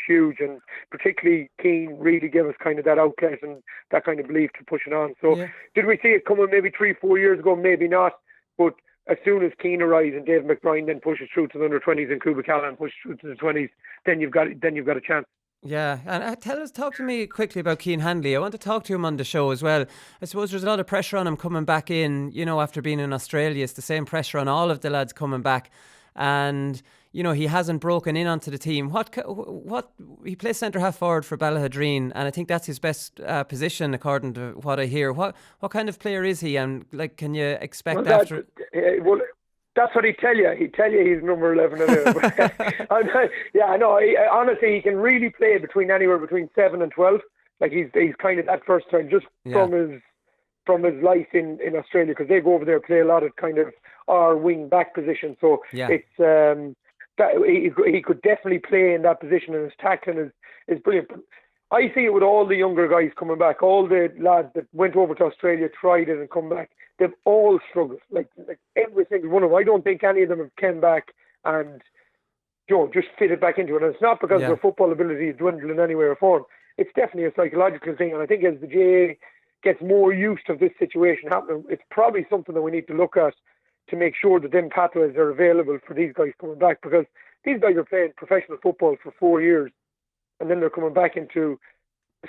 huge, and particularly Keane really gave us kind of that outlet and that kind of belief to push it on. So did we see it coming maybe 3-4 years ago? Maybe not, but as soon as Keane arrives and Dave McBride then pushes through to the under-20s and Cuba Callahan pushes through to the 20s, then you've got a chance. Yeah, and talk to me quickly about Cian Hanley. I want to talk to him on the show as well. I suppose there's a lot of pressure on him coming back in, after being in Australia. It's the same pressure on all of the lads coming back. And he hasn't broken in onto the team. What he plays centre half forward for Ballahadreen, and I think that's his best position according to what I hear. What kind of player is he, and can you expect after? That's what he'd tell you. He'd tell you he's number 11 Yeah, I know. Honestly, he can really play anywhere between 7 and 12. Like, he's kind of that first time just from his life in Australia, because they go over there and play a lot of kind of our wing back position. So it's that he could definitely play in that position, and his tackling is brilliant. But I see it with all the younger guys coming back, all the lads that went over to Australia, tried it and come back. They've all struggled, like every single one of them. I don't think any of them have come back and just fitted back into it. And it's not because their football ability is dwindling in any way or form. It's definitely a psychological thing, and I think as the GAA gets more used to this situation happening, it's probably something that we need to look at to make sure that them pathways are available for these guys coming back, because these guys are playing professional football for 4 years and then they're coming back into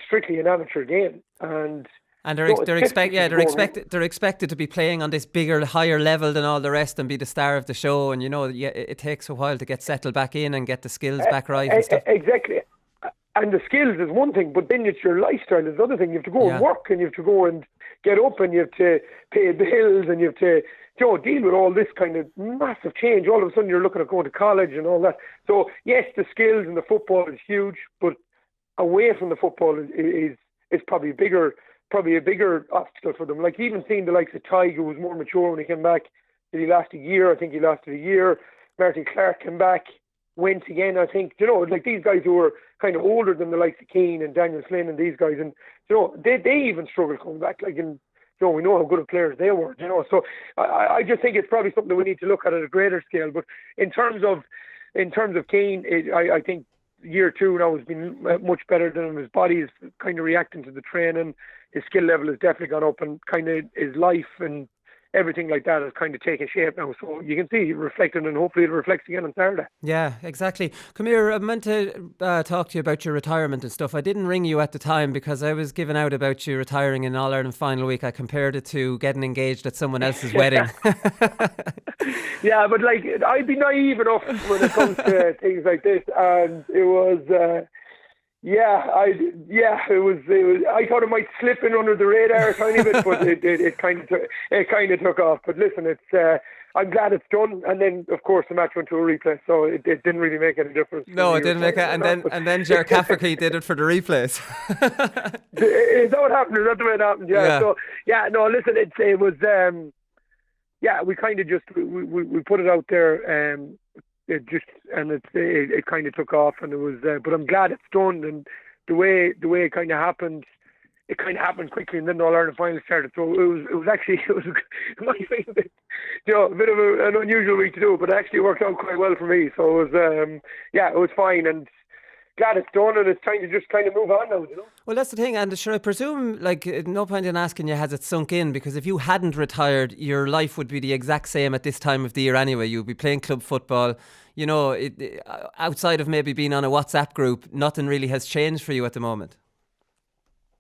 strictly an amateur game, and they're expected to be playing on this bigger, higher level than all the rest and be the star of the show. And it takes a while to get settled back in and get the skills back right and stuff. Exactly. And the skills is one thing, but then it's your lifestyle is the other thing. You have to go and work, and you have to go and get up, and you have to pay bills, and you have to deal with all this kind of massive change. All of a sudden you're looking at going to college and all that. So yes, the skills and the football is huge, but away from the football is probably a bigger obstacle for them. Like, even seeing the likes of Tig, who was more mature when he came back. Did he last a year? I think he lasted a year. Martin Clark came back, went again, I think. Like, these guys who were kind of older than the likes of Keane and Daniel Flynn and these guys, and they even struggled coming back. Like, and we know how good of players they were. So I just think it's probably something that we need to look at a greater scale. But in terms of Keane, I think year 2 now has been much better than him. His body is kind of reacting to the training. His skill level has definitely gone up, and kind of his life and everything like that has kind of taken shape now. So you can see it reflected, and hopefully it reflects again on Saturday. Yeah, exactly. Come here, I meant to talk to you about your retirement and stuff. I didn't ring you at the time because I was giving out about you retiring in All-Ireland final week. I compared it to getting engaged at someone else's wedding. Yeah, but like, I'd be naive enough when it comes to things like this, and it was It was. I thought it might slip in under the radar a tiny bit, but it kind of took off. But listen, it's. I'm glad it's done. And then, of course, the match went to a replay, so it didn't really make any difference. No, it didn't make it. And then Ger Cafferty did it for the replays. Is that what happened? Is that the way it happened? Yeah. So no. Listen, it was. We kind of just we put it out there. It kind of took off, and it was. But I'm glad it's done, and the way it kind of happened. It kind of happened quickly, and then the All-Ireland final started. So it was it might be a bit, a bit of an unusual week to do, but it actually worked out quite well for me. So it was, it was fine, and glad it's done, and it's time to just kind of move on now, Well, that's the thing, and sure, I presume, no point in asking you, has it sunk in? Because if you hadn't retired, your life would be the exact same at this time of the year anyway. You'd be playing club football. Outside of maybe being on a WhatsApp group, nothing really has changed for you at the moment.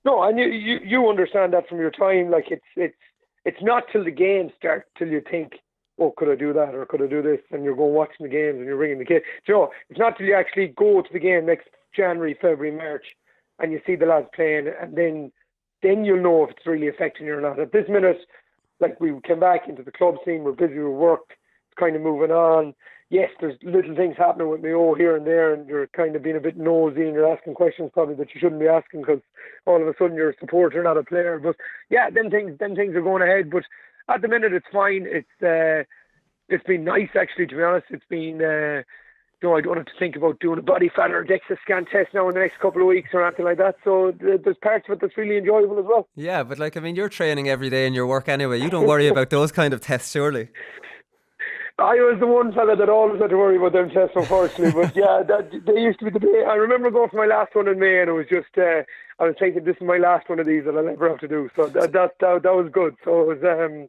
No, and you understand that from your time. Like it's not till the games start till you think, oh, could I do that or could I do this? And you're going watching the games and you're ringing the kids. It's not till you actually go to the game next January, February, March, and you see the lads playing, and then you'll know if it's really affecting you or not. At this minute, like, we came back into the club scene, we're busy with work, it's kind of moving on. Yes, there's little things happening with Mayo here and there, and you're kind of being a bit nosy and you're asking questions probably that you shouldn't be asking because all of a sudden you're a supporter, not a player. But yeah, then things are going ahead. But at the minute, it's fine. It's been nice, actually, to be honest. It's been, I don't have to think about doing a body fat or a DEXA scan test now in the next couple of weeks or anything like that. So there's parts of it that's really enjoyable as well. Yeah, but you're training every day in your work anyway. You don't worry about those kind of tests, surely. I was the one fella that always had to worry about them tests, unfortunately. But yeah, they used to be the day. I remember going for my last one in May, and it was just, I was thinking, this is my last one of these that I'll ever have to do. So that was good. So it was,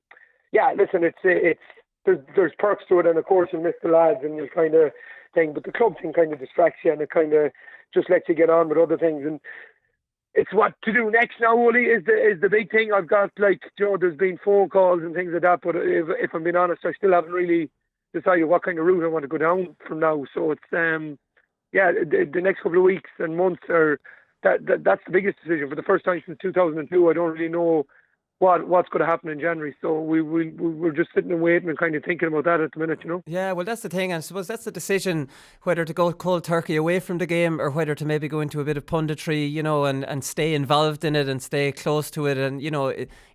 listen, it's there's perks to it, and of course you miss the lads and you kind of thing, but the club thing kind of distracts you, and it kind of just lets you get on with other things. And it's what to do next now, Wooly, is the big thing. I've got, there's been phone calls and things like that, but if I'm being honest, I still haven't really decided what kind of route I want to go down from now. So it's, the next couple of weeks and months that's the biggest decision. For the first time since 2002, I don't really know what's going to happen in January. So we're just sitting and waiting and kind of thinking about that at the minute, Yeah, well, that's the thing. And I suppose that's the decision, whether to go cold turkey away from the game or whether to maybe go into a bit of punditry, and stay involved in it and stay close to it. And,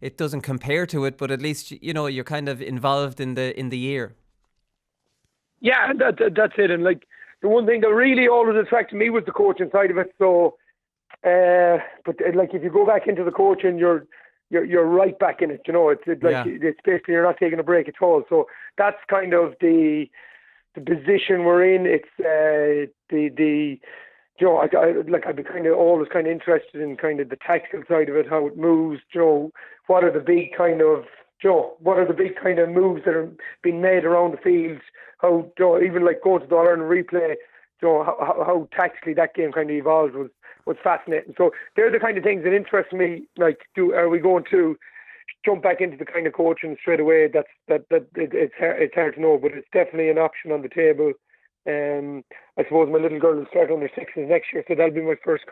it doesn't compare to it, but at least, you're kind of involved in the year. Yeah, that's it. And the one thing that really always attracted me was the coaching side of it. So, but if you go back into the coaching, you're right back in it. It's basically you're not taking a break at all. So that's kind of the position we're in. It's I've been kind of always kind of interested in kind of the tactical side of it, how it moves. What are the big kind of moves that are being made around the field? How even going to the All-Ireland replay, how tactically that game kind of evolved was fascinating. So they're the kind of things that interest me. Are we going to jump back into the kind of coaching straight away? It's hard to know, but it's definitely an option on the table. I suppose my little girl will start under sixes next year, so that'll be my first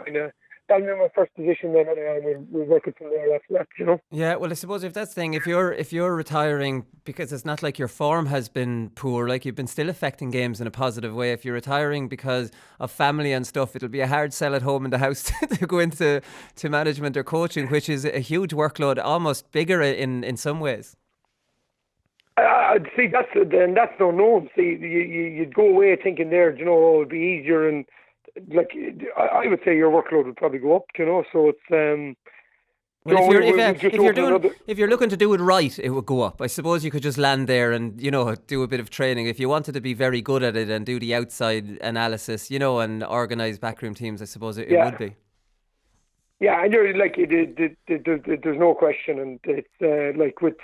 position then. Anyway, we'll work it from there after that, Yeah, well, I suppose if that's the thing, if you're retiring, because it's not like your form has been poor, you've been still affecting games in a positive way. If you're retiring because of family and stuff, it'll be a hard sell at home in the house to go into management or coaching, which is a huge workload, almost bigger in some ways. See, that's the unknown. See, you'd go away thinking there, it would be easier, and I would say your workload would probably go up, so it's. Well, if you're looking to do it right, it would go up. I suppose you could just land there and do a bit of training. If you wanted to be very good at it and do the outside analysis, and organise backroom teams, I suppose it would be. Yeah, and you're there's no question, and it's with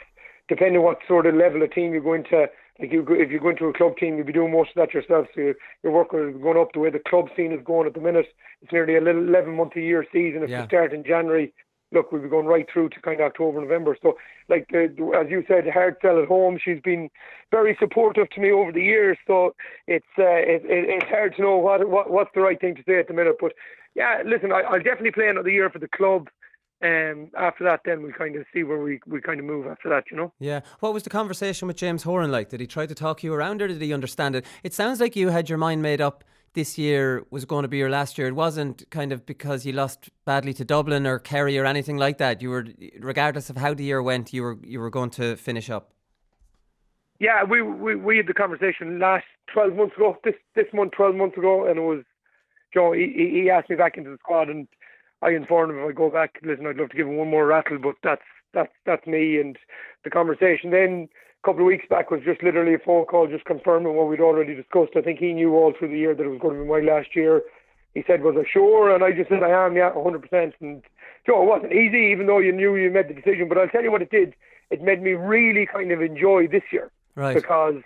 depending what sort of level of team you go into. If you go into a club team, you'll be doing most of that yourself. So your work is going up the way the club scene is going at the minute. It's nearly a 11-month-a-year season. If you start in January, we'll be going right through to kind of October, November. So, as you said, hard sell at home. She's been very supportive to me over the years. So it's hard to know what's the right thing to say at the minute. But yeah, listen, I'll definitely play another year for the club. After that, then we'll kind of see where we kind of move after that, you know. Yeah. What was the conversation with James Horan like? Did he try to talk you around, or did he understand it? It sounds like you had your mind made up this year was going to be your last year. It wasn't kind of because you lost badly to Dublin or Kerry or anything like that. You were, regardless of how the year went, you were going to finish up. Yeah, we had the conversation last 12 months ago, this month 12 months ago, and it was, Joe, he asked me back into the squad, and I informed him if I go back, listen, I'd love to give him one more rattle, but that's me. And the conversation then a couple of weeks back was just literally a phone call, just confirming what we'd already discussed. I think he knew all through the year that it was going to be my last year. He said, was I sure? And I just said, I am, yeah, 100%. And Joe, it wasn't easy, even though you knew you made the decision. But I'll tell you what it did. It made me really kind of enjoy this year. Right. Because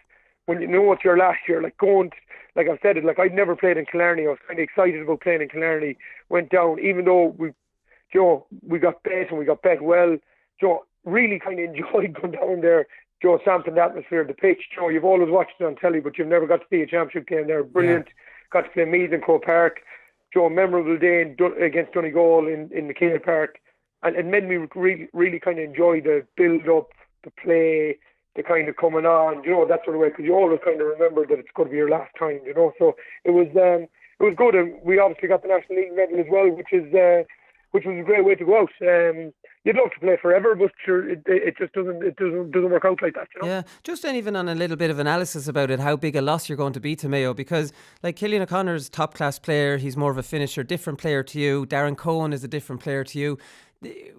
when you know it's your last year, like going, like I've said it, like I'd never played in Killarney. I was kind of excited about playing in Killarney. Went down, even though we got bet and we got bet well. Joe, really kind of enjoyed going down there. Joe, sampling the atmosphere, the pitch. Joe, you've always watched it on telly, but you've never got to see a championship game there. Brilliant. Yeah. Got to play Meath in Croke Park. Joe, memorable day against Donegal in the Keele Park. And it made me really kind of enjoy the build-up, the play, the kind of coming on, you know, that sort of way, because you always kind of remember that it's going to be your last time, you know. So it was good, and we obviously got the National League medal as well, which was a great way to go out. You'd love to play forever, but sure, it just doesn't work out like that, you know. Yeah, just even on a little bit of analysis about it, how big a loss you're going to be to Mayo, because like Cillian O'Connor's top class player, he's more of a finisher, different player to you. Darren Cohen is a different player to you.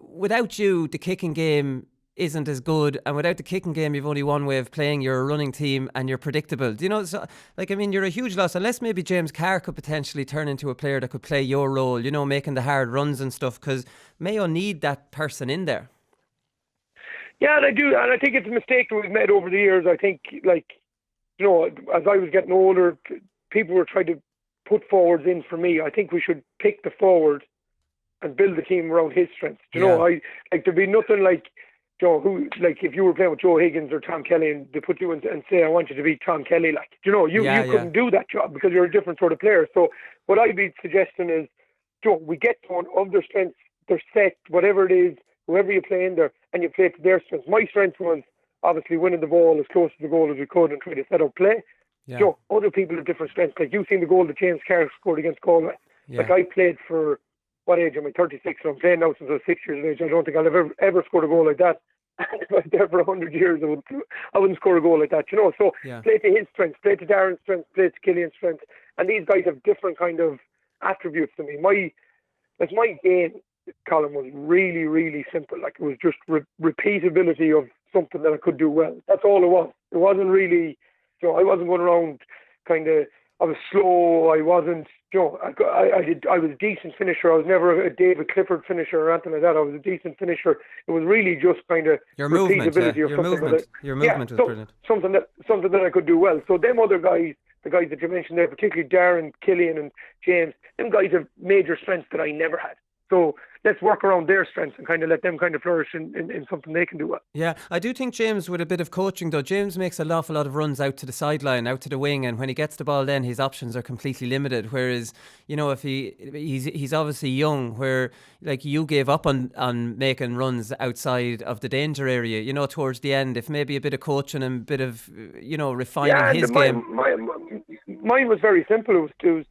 Without you, the kicking game isn't as good, and without the kicking game you've only one way of playing. You're a running team and you're predictable. Do you know, so, like, I mean, you're a huge loss, unless maybe James Carr could potentially turn into a player that could play your role, you know, making the hard runs and stuff, because Mayo need that person in there. Yeah, and I do, and I think it's a mistake that we've made over the years. I think, like, you know, as I was getting older, people were trying to put forwards in for me. I think we should pick the forward and build the team around his strengths. You know, there'd be nothing like, Joe, who, like, if you were playing with Joe Higgins or Tom Kelly and they put you in and say, I want you to be Tom Kelly, like, you know, you couldn't do that job because you're a different sort of player. So what I'd be suggesting is, Joe, we get one of their strengths, their set, whatever it is, whoever you play in there, and you play to their strengths. My strength was obviously winning the ball as close to the goal as we could and try to set up play. Yeah. Joe, other people have different strengths. Like, you've seen the goal that James Carr scored against Galway. Yeah. Like, I played for, what age am I? 36, and I'm playing now since I was 6 years of age. I don't think I'll ever scored a goal like that. If I was there for 100 years, I wouldn't score a goal like that, you know. So play to his strengths, play to Darren's strengths, play to Killian's strengths, and these guys have different kind of attributes to me. My game, Colin, was really, really simple. Like, it was just repeatability of something that I could do well. That's all it was. It wasn't really, you know, I wasn't going around kind of, I was slow. I wasn't, you know, I was a decent finisher. I was never a David Clifford finisher or anything like that. I was a decent finisher. It was really just kind of your movement, repeatability of something. Your movement was brilliant. Something that I could do well. So them other guys, the guys that you mentioned there, particularly Darren, Killian and James, them guys have major strengths that I never had. So let's work around their strengths and kind of let them kind of flourish in something they can do well. Yeah, I do think James, with a bit of coaching though, James makes an awful lot of runs out to the sideline, out to the wing, and when he gets the ball then his options are completely limited. Whereas, you know, if he's obviously young, where like you gave up on making runs outside of the danger area, you know, towards the end, if maybe a bit of coaching and a bit of, you know, refining his game. Mine was very simple. It was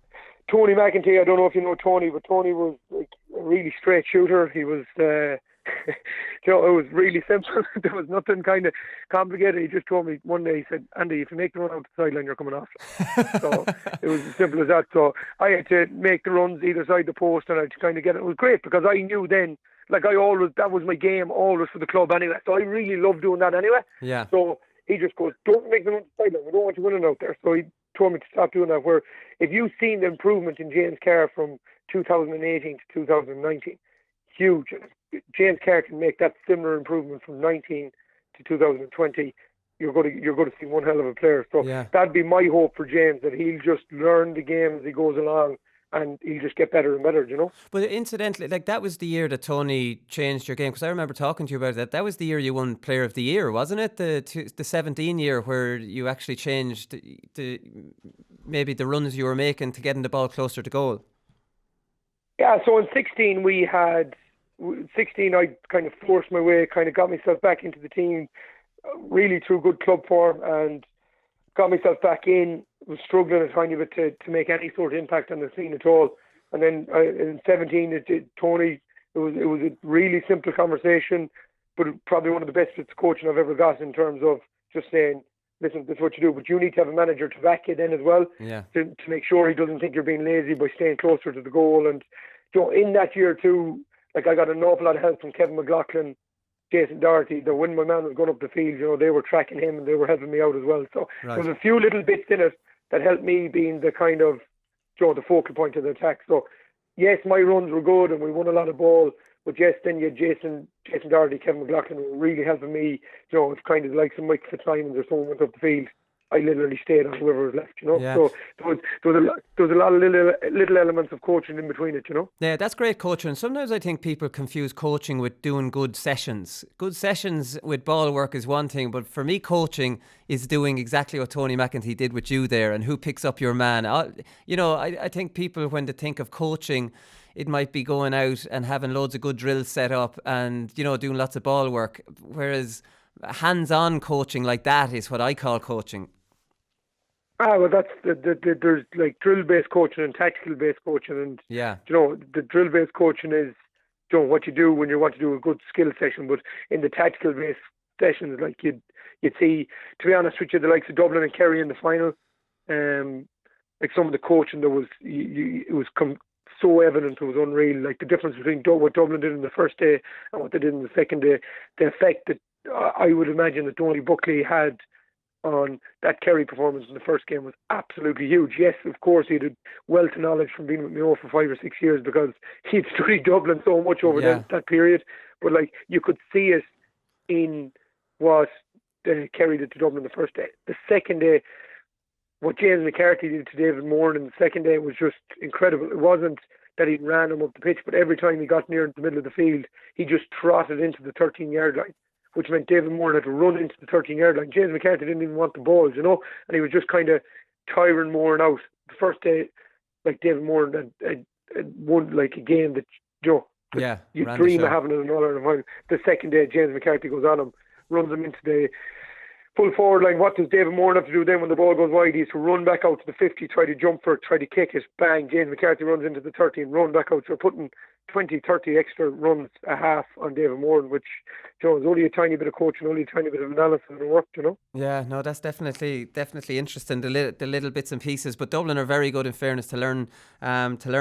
Tony McEntee. I don't know if you know Tony, but Tony was like a really straight shooter. He was, you know, it was really simple. There was nothing kind of complicated. He just told me one day, he said, Andy, if you make the run out the sideline, you're coming off. So it was as simple as that. So I had to make the runs either side the post, and I had to kind of get it. It was great because I knew then, like, that was my game always for the club anyway. So I really loved doing that anyway. Yeah. So he just goes, don't make the run out the sideline. We don't want you winning out there. So he told me to stop doing that. Where if you've seen the improvement in James Carr from 2018 to 2019, huge. James Carr can make that similar improvement from 19 to 2020. You're going to see one hell of a player. So that'd be my hope for James, that he'll just learn the game as he goes along, and he'll just get better and better, you know. But incidentally, like, that was the year that Tony changed your game, because I remember talking to you about that. That was the year you won Player of the Year, wasn't it? The 17 year where you actually changed maybe the runs you were making to getting the ball closer to goal. Yeah, so in 16 we had 16. I kind of forced my way, kind of got myself back into the team, really through good club form, and got myself back in. Was struggling a tiny bit to make any sort of impact on the scene at all. And then in 17, Tony. It was a really simple conversation, but probably one of the best bits of coaching I've ever got, in terms of just saying, listen, this is what you do, but you need to have a manager to back you then as well, to make sure he doesn't think you're being lazy by staying closer to the goal. And in that year too, like, I got an awful lot of help from Kevin McLaughlin, Jason Doherty. That when my man was going up the field, they were tracking him and they were helping me out as well. So there was a few little bits in it that helped me being the kind of, the focal point of the attack. So yes, my runs were good and we won a lot of ball, but yes, then you had Jason Doherty, Kevin McLaughlin were really helping me. It's kind of like some Mike Fitzsimons or someone went up the field, I literally stayed on whoever was left, Yeah. So there was a lot of little elements of coaching in between it, Yeah, that's great coaching. Sometimes I think people confuse coaching with doing good sessions. Good sessions with ball work is one thing, but for me, coaching is doing exactly what Tony McEntee did with you there, and who picks up your man. I think people, when they think of coaching, it might be going out and having loads of good drills set up and, doing lots of ball work. Whereas hands-on coaching like that is what I call coaching. Well, that's there's like drill-based coaching and tactical-based coaching, and the drill-based coaching is what you do when you want to do a good skill session. But in the tactical-based sessions, like you'd see, to be honest with you, the likes of Dublin and Kerry in the final, like some of the coaching that was, it was so evident, it was unreal. Like the difference between what Dublin did in the first day and what they did in the second day, the effect that I would imagine that Tony Buckley had on that Kerry performance in the first game was absolutely huge. Yes, of course, he had wealth of knowledge from being with Mayo for 5 or 6 years, because he'd studied Dublin so much over that period. But like, you could see it in what Kerry did to Dublin the first day. The second day, what James McCarthy did to David Moran in the second day was just incredible. It wasn't that he ran him up the pitch, but every time he got near the middle of the field, he just trotted into the 13-yard line, which meant David Moran had to run into the 13-yard line. James McCarthy didn't even want the balls, and he was just kind of tiring Moran out. The first day, like, David Moran had won like a game that you dream of having in an All-Ireland final. The second day, James McCarthy goes on him, runs him into the full forward line. What does David Moran have to do then when the ball goes wide? He has to run back out to the 50, try to jump for it, try to kick it, bang, James McCarthy runs into the 30 and run back out. So putting 20, 30 extra runs a half on David Moran, which is only a tiny bit of coaching, only a tiny bit of analysis and work, Yeah, no, that's definitely interesting, the little bits and pieces. But Dublin are very good, in fairness, to learn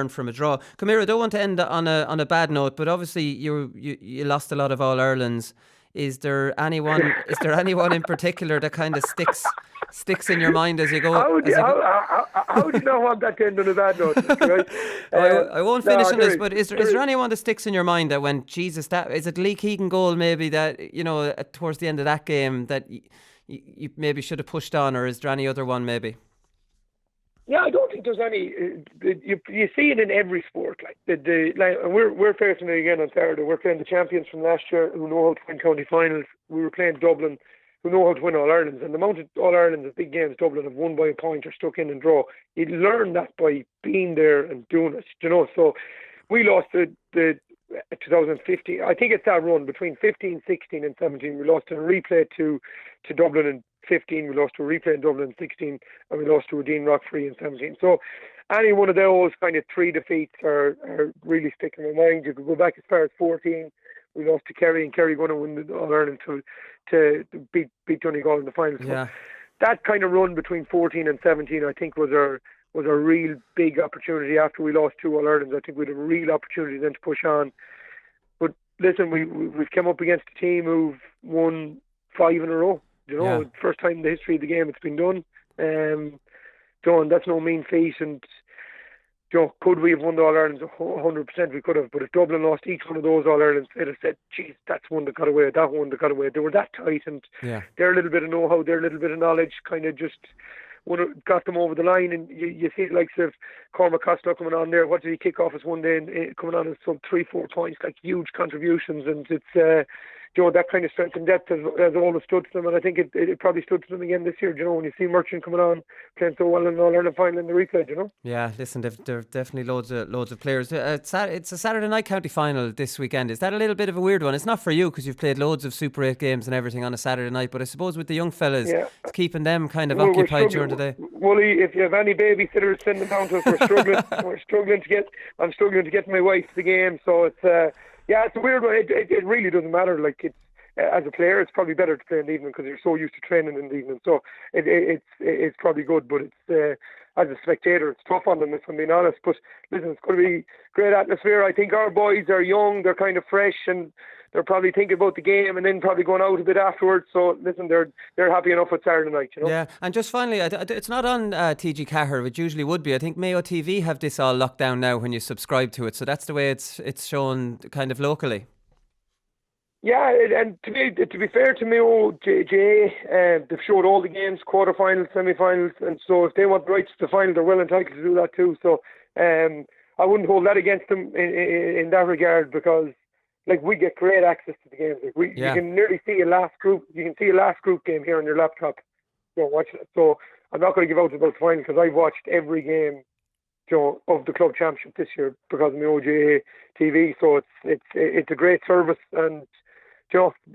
from a draw. Come here, I don't want to end on a bad note, but obviously you lost a lot of All-Irelands. Is there anyone in particular that kind of sticks in your mind as you go? How do you not want that to end on a bad note? Right? I won't finish on this, but is there anyone that sticks in your mind that when Jesus, that is it Lee Keegan goal maybe that towards the end of that game that you maybe should have pushed on, or is there any other one maybe? Yeah, I don't think there's any. You see it in every sport. We're facing it again on Saturday. We're playing the champions from last year who know how to win county finals. We were playing Dublin, who know how to win All Irelands. And the amount of All Irelands, big games, Dublin have won by a point or stuck in and draw. You learn that by being there and doing it. So we lost the 2015. I think it's that run between 15, 16, and 17. We lost in a replay to Dublin in 15, we lost to a replay in Dublin in 16, and we lost to a Dean Rockfree in 17. So any one of those kind of 3 defeats are really sticking in my mind. You could go back as far as 14. We lost to Kerry, and Kerry going to win the All-Ireland to beat Donegal in the final. So that kind of run between 14 and 17, I think, was a real big opportunity. After we lost 2 All-Irelands, I think we had a real opportunity then to push on. But listen, we've come up against a team who've won 5 in a row. First time in the history of the game it's been done. John, that's no mean feat. And could we have won the All-Irelands? 100% we could have. But if Dublin lost each one of those All-Irelands, they'd have said, geez, that's one that got away, that one that got away. They were that tight, and their little bit of know-how, their little bit of knowledge kind of just got them over the line. And you see the likes of Cormac Costello coming on there. What did he kick off as one day and coming on as some 3-4 points, like huge contributions. And that kind of strength and depth has always stood to them, and I think it probably stood to them again this year. When you see Merchant coming on playing so well in the All-Ireland final in the reside, Yeah, listen, there are definitely loads of players. It's a Saturday night county final this weekend. Is that a little bit of a weird one? It's not for you because you've played loads of Super 8 games and everything on a Saturday night, but I suppose with the young fellas, it's keeping them kind of occupied during the day. Wooly, if you have any babysitters, send them down to us. We're struggling. I'm struggling to get my wife to the game, so it's it's a weird one. It really doesn't matter. Like, it's as a player, it's probably better to play in the evening because you're so used to training in the evening. So it's probably good, but it's as a spectator, it's tough on them, if I'm being honest. But listen, it's going to be great atmosphere. I think our boys are young, they're kind of fresh, and they're probably thinking about the game and then probably going out a bit afterwards. So listen, they're happy enough with Saturday night, Yeah, and just finally, it's not on TG Cahir, which usually would be. I think Mayo TV have this all locked down now when you subscribe to it. So that's the way it's shown kind of locally. Yeah, and to be fair to Mayo, JOE, they've showed all the games, quarterfinals, semi-finals, and so if they want the rights to the final, they're well entitled to do that too. So I wouldn't hold that against them in that regard, because like, we get great access to the games. Like, you can nearly see a last group. You can see a last group game here on your laptop. Watch it. So I'm not going to give out about the final because I've watched every game, of the club championship this year because of my OJA TV. So it's a great service, and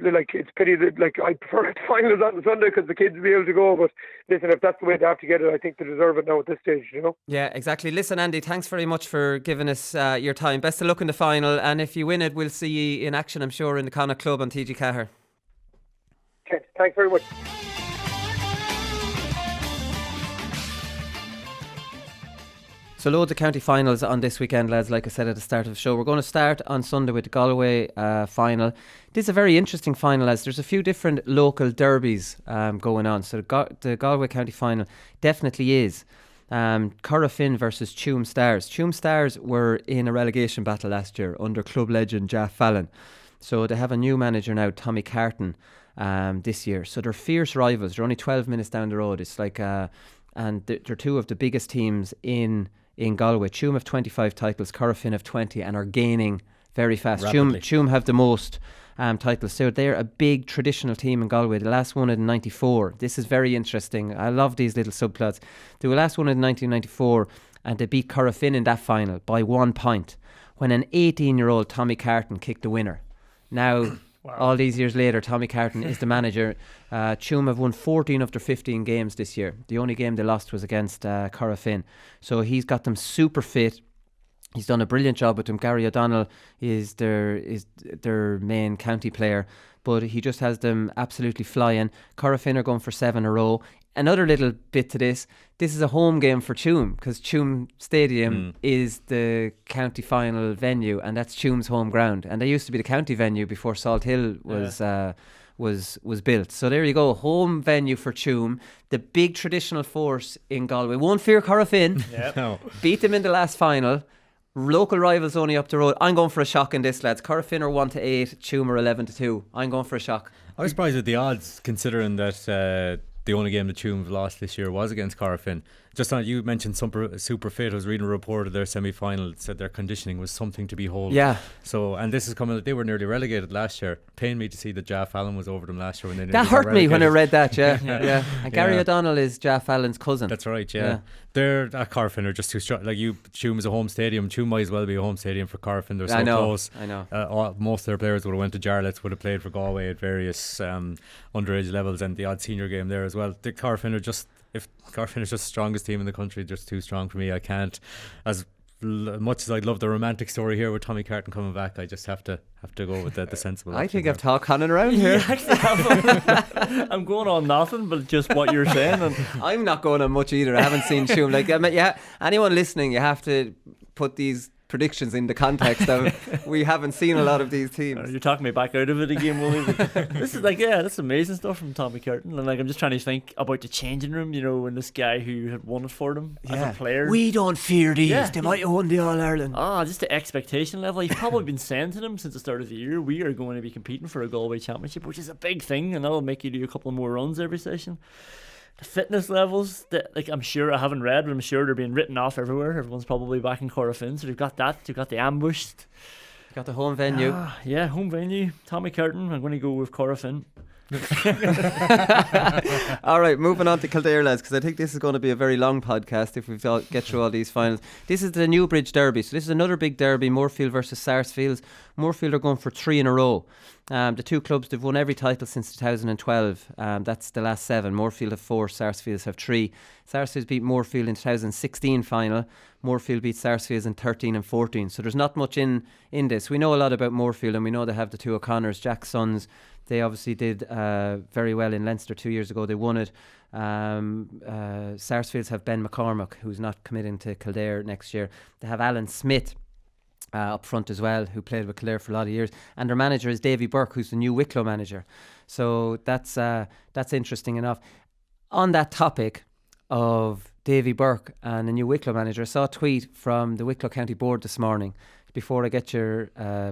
like, it's pity that, like, I prefer the finals on the Sunday because the kids will be able to go. But listen, if that's the way they have to get it, I think they deserve it now at this stage. Yeah, exactly. Listen, Andy, thanks very much for giving us your time. Best of luck in the final, and if you win it, we'll see you in action, I'm sure, in the Connacht Club on TG Cahir. Okay, thanks very much. So loads of county finals on this weekend, lads, like I said at the start of the show. We're going to start on Sunday with the Galway final. This is a very interesting final, as there's a few different local derbies going on. So the Galway county final definitely is Corofin versus Tuam Stars. Tuam Stars were in a relegation battle last year under club legend Jeff Fallon. So they have a new manager now, Tommy Carton, this year. So they're fierce rivals. They're only 12 minutes down the road. It's like, and they're two of the biggest teams in Galway. Tuam have 25 titles, Corofin have 20, and are gaining very fast. Tuam have the most titles. So they're a big traditional team in Galway. The last one in 94. This is very interesting. I love these little subplots. They were last one in 1994, and they beat Corofin in that final by 1 point when an 18-year-old Tommy Carton kicked the winner. Now, all these years later, Tommy Carton is the manager. Tuam have won 14 of their 15 games this year. The only game they lost was against Corofin. So he's got them super fit. He's done a brilliant job with them. Gary O'Donnell is their main county player, but he just has them absolutely flying. Corofin are going for 7 in a row. Another little bit to this is a home game for Tuam, because Tuam Stadium is the county final venue, and that's Tuam's home ground. And they used to be the county venue before Salt Hill was built. So there you go, home venue for Tuam, the big traditional force in Galway. Won't fear Corofin. No. Beat them in the last final. Local rivals only up the road. I'm going for a shock in this, lads. Corofin are 1-8, Tuam are 11-2. I'm going for a shock. I was surprised with the odds, considering that the only game that Tuam have lost this year was against Corofin. Just on, you mentioned super fit. I was reading a report of their semi-final. It said their conditioning was something to behold. Yeah. So, and this is coming. They were nearly relegated last year. Pained me to see that Jeff Allen was over them last year when they. That hurt me when I read that. Yeah. And Gary O'Donnell is Jeff Allen's cousin. That's right. Yeah. They're at Corofin are just too strong. Like, Tuam is a home stadium. Tuam might as well be a home stadium for Corofin. They're so close. I know. Most of their players would have went to Jarlath's, would have played for Galway at various underage levels, and the odd senior game there as well. The Corofin are just. If Corofin is just the strongest team in the country, just too strong for me. I can't, as much as I'd love the romantic story here with Tommy Carton coming back, I just have to go with the sensible. I think I've talked Conan around here. I'm going on nothing but just what you're saying, and I'm not going on much either. I haven't seen Tuam. Like, anyone listening, you have to put these predictions in the context of we haven't seen a lot of these teams. You're talking me back out of it again, Willie. This is like, that's amazing stuff from Tommy Curtin, and like, I'm just trying to think about the changing room, and this guy who had won it for them as a player. We don't fear these. They might have won the All-Ireland. Just the expectation level. He's probably been saying to them since the start of the year, we are going to be competing for a Galway championship, which is a big thing, and that'll make you do a couple more runs every session. The fitness levels, like, I'm sure, I haven't read, but I'm sure they're being written off everywhere. Everyone's probably back in Corofin, so they've got that. They've got the ambush. Got the home venue. Yeah, home venue. Tommy Curtin. I'm going to go with Cora Finn. All right, moving on to Kildare, lads, because I think this is going to be a very long podcast if we get through all these finals. This is the Newbridge Derby, so this is another big derby, Moorfield versus Sarsfields. Moorfield are going for 3 in a row. The two clubs, they've won every title since 2012. That's the last 7. Moorfield have 4, Sarsfields have 3. Sarsfields beat Moorfield in 2016 final. Moorfield beat Sarsfields in 13 and 14. So there's not much in this. We know a lot about Moorfield, and we know they have the two O'Connors, Jack's sons. They obviously did very well in Leinster 2 years ago. They won it. Sarsfields have Ben McCormack, who's not committing to Kildare next year. They have Alan Smith up front as well, who played with Kildare for a lot of years. And their manager is Davy Burke, who's the new Wicklow manager. So that's interesting enough. On that topic of Davy Burke and the new Wicklow manager, I saw a tweet from the Wicklow County Board this morning, before I get your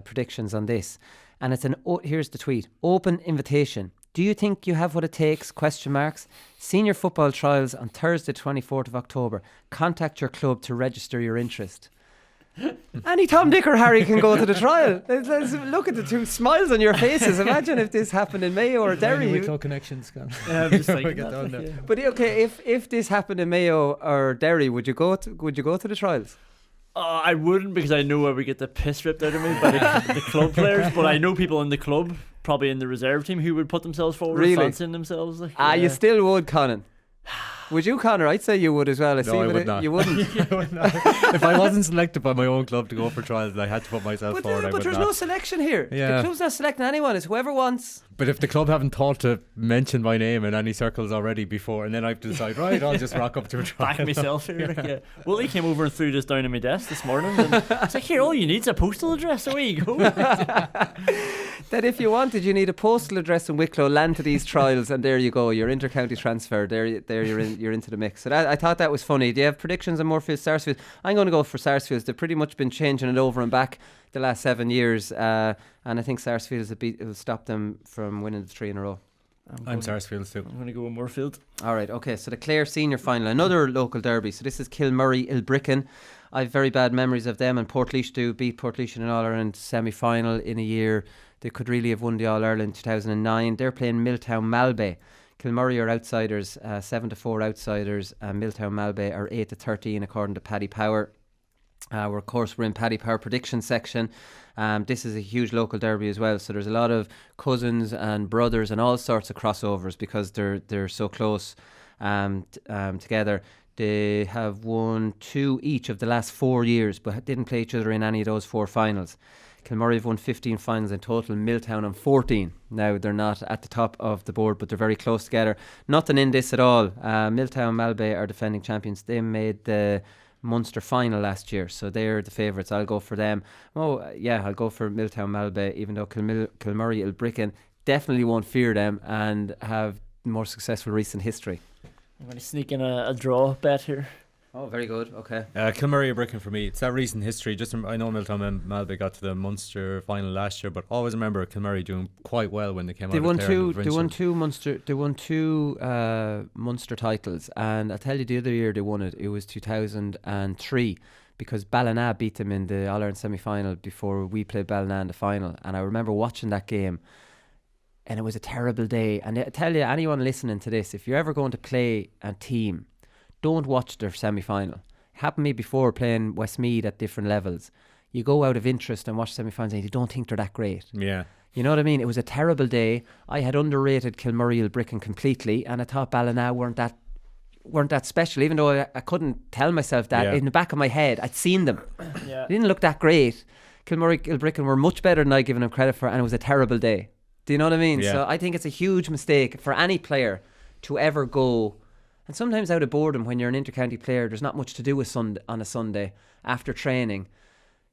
predictions on this. And it's here's the tweet. Open invitation. Do you think you have what it takes? ? Senior football trials on Thursday 24th of October. Contact your club to register your interest. Any Tom, Dick or Harry can go to the trial. Let's look at the two smiles on your faces. Imagine if this happened in Mayo or Derry. Wicklow connections, Con. Yeah, I'm just thinking that, there. But okay, if this happened in Mayo or Derry, would you go to the trials? I wouldn't, because I know I would get the piss ripped out of me by the club players. But I know people in the club, probably in the reserve team, who would put themselves forward, really? fancying themselves. You still would, Conan. Would you, Connor? I'd say you would as well. No, I would not. You wouldn't. If I wasn't selected by my own club to go for trials and I had to put myself forward, I would but there's not. no selection here. Yeah. The club's not selecting anyone. It's whoever wants. But if the club haven't thought to mention my name in any circles already before, and then I have to decide, right, I'll just rock up to a trial. Back myself here. Like, yeah. Willie came over and threw this down on my desk this morning. And it's like, here, all you need is a postal address. Away you go. That if you wanted, you need a postal address in Wicklow, land to these trials, and there you go. You're inter-county transfer. There you're into the mix. So I thought that was funny. Do you have predictions on Moorfield, Sarsfields? I'm going to go for Sarsfields. They've pretty much been changing it over and back the last 7 years, and I think Sarsfields will stop them from winning the 3 in a row. I'm Sarsfields too. I'm going to go with Moorfield. All right, okay. So the Clare Senior Final, another local derby. So this is Kilmurray-Ilbricken. I have very bad memories of them, and Portlaoise do beat Portlaoise in an All-Ireland semi-final in a year they could really have won the All-Ireland in 2009. They're playing Milltown Malbay. Kilmurray are outsiders, 7-4 outsiders, and Milltown Malbay are 8-13 according to Paddy Power. We're in Paddy Power prediction section. This is a huge local derby as well, so there's a lot of cousins and brothers and all sorts of crossovers because they're so close together. They have won 2 each of the last 4 years, but didn't play each other in any of those 4 finals. Kilmurray have won 15 finals in total, Milltown on 14. Now, they're not at the top of the board, but they're very close together. Nothing in this at all. Milltown Malbay are defending champions. They made the Munster final last year, so they're the favourites. I'll go for them. I'll go for Milltown Malbay, even though Kilmurray-Ilbricken definitely won't fear them and have more successful recent history. I'm going to sneak in a draw bet here. Oh, very good. Okay. Kilmurray-Ilbricken for me. It's that recent history. I know Milltown and Malbay got to the Munster final last year, but always remember Kilmurray doing quite well when they came out. They won two Munster titles, and I'll tell you the other year they won it. It was 2003 because Ballina beat them in the All-Ireland semi-final before we played Ballina in the final, and I remember watching that game. And it was a terrible day. And I tell you, anyone listening to this, if you're ever going to play a team, don't watch their semi-final. Happened to me before playing Westmeath at different levels. You go out of interest and watch semi-finals and you don't think they're that great. Yeah. You know what I mean? It was a terrible day. I had underrated Kilmurray-Ilbricken completely, and I thought Ballina weren't that special, even though I couldn't tell myself that. Yeah. In the back of my head, I'd seen them. Yeah. They didn't look that great. Kilmurray-Ilbricken were much better than I'd given them credit for, and it was a terrible day. Do you know what I mean? Yeah. So I think it's a huge mistake for any player to ever go. And sometimes out of boredom, when you're an inter-county player, there's not much to do on a Sunday after training.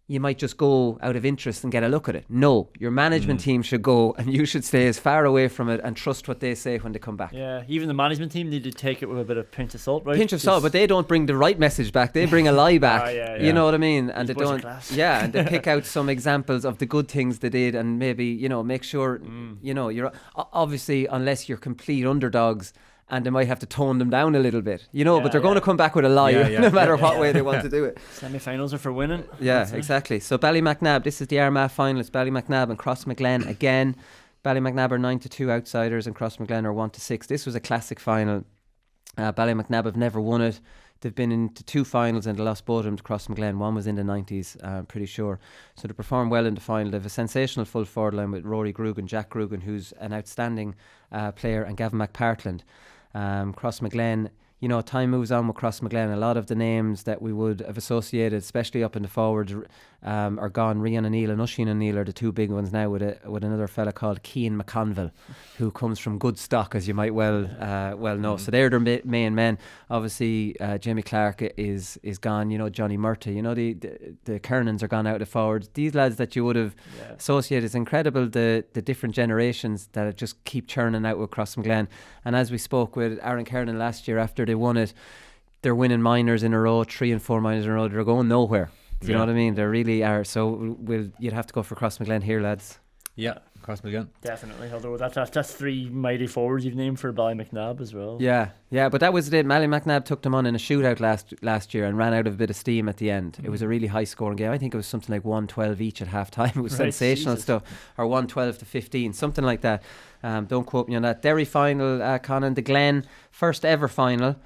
You might just go out of interest and get a look at it. No, your management team should go, and you should stay as far away from it and trust what they say when they come back. Yeah, even the management team need to take it with a bit of pinch of salt, right? Pinch of salt, but they don't bring the right message back. They bring a lie back. Yeah. You know what I mean? And These they don't. Yeah, and they pick out some examples of the good things they did, and maybe make sure you're obviously, unless you're complete underdogs and they might have to tone them down a little bit, but they're going to come back with a lie no matter what way they want to do it. Semi-finals are for winning. Yeah, exactly. So Ballymacnab, this is the Armagh final. It's Ballymacnab and Crossmaglen again. Ballymacnab are 9-2 outsiders and Crossmaglen are 1-6. This was a classic final. Ballymacnab have never won it. They've been into 2 finals and they lost both of them to Crossmaglen. One was in the 90s, I'm pretty sure. So they performed well in the final. They have a sensational full forward line with Rory Grugan, Jack Grugan, who's an outstanding player, and Gavin McPartland. Crossmaglen, time moves on with Crossmaglen. A lot of the names that we would have associated, especially up in the forwards, are gone. Rian O'Neill and Oisin O'Neill are the 2 big ones now, with another fella called Cian McConville, who comes from good stock, as you might well know. So they're their main men. Obviously, Jamie Clark is gone. Johnny Murty. The Kernans are gone out of the forwards. These lads that you would have associated, it's incredible the different generations that just keep churning out with Crossmaglen. And as we spoke with Aaron Kernan last year after they won it, they're winning minors in a row, 3 and 4 minors in a row. They're going nowhere. Do you know what I mean? They really are. So you'd have to go for Crossmaglen here, lads. Yeah, Crossmaglen. Definitely. Although that's 3 mighty forwards you've named for Ballymacnab as well. Yeah, but that was it. Ballymacnab took them on in a shootout last year and ran out of a bit of steam at the end. It was a really high scoring game. I think it was something like 1-12 each at half time. It was sensational stuff. Or 1-12-15, something like that. Don't quote me on that. Derry final, Conan, the Glen, first ever final.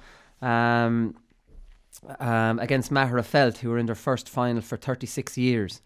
Against Mahara Felt, who were in their first final for 36 years.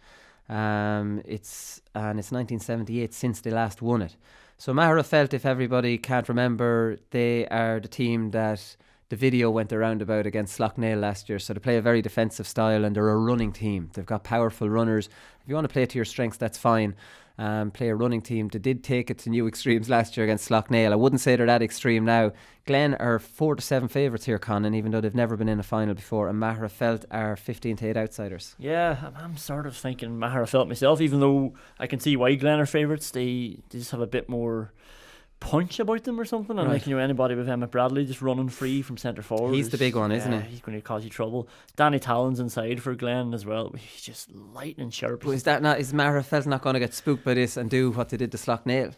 It's 1978 since they last won it. So Mahara Felt, if everybody can't remember, they are the team that the video went around about against Slough-Nail last year. So they play a very defensive style and they're a running team. They've got powerful runners. If you want to play to your strengths, that's fine. Play a running team. They did take it to new extremes last year against Slough-Nail. I wouldn't say they're that extreme now. Glen are 4-7 favourites here, Conan, even though they've never been in a final before, and Mahara Felt are 15-8 outsiders. Yeah, I'm sort of thinking Mahara Felt myself, even though I can see why Glen are favourites. They just have a bit more punch about them or something, and like anybody with Emmett Bradley just running free from centre forward, he's the big one, isn't he? He's going to cause you trouble. Danny Talon's inside for Glen as well. He's just lightning sharp. But is Mahara Felt not going to get spooked by this and do what they did to Slough-Nail?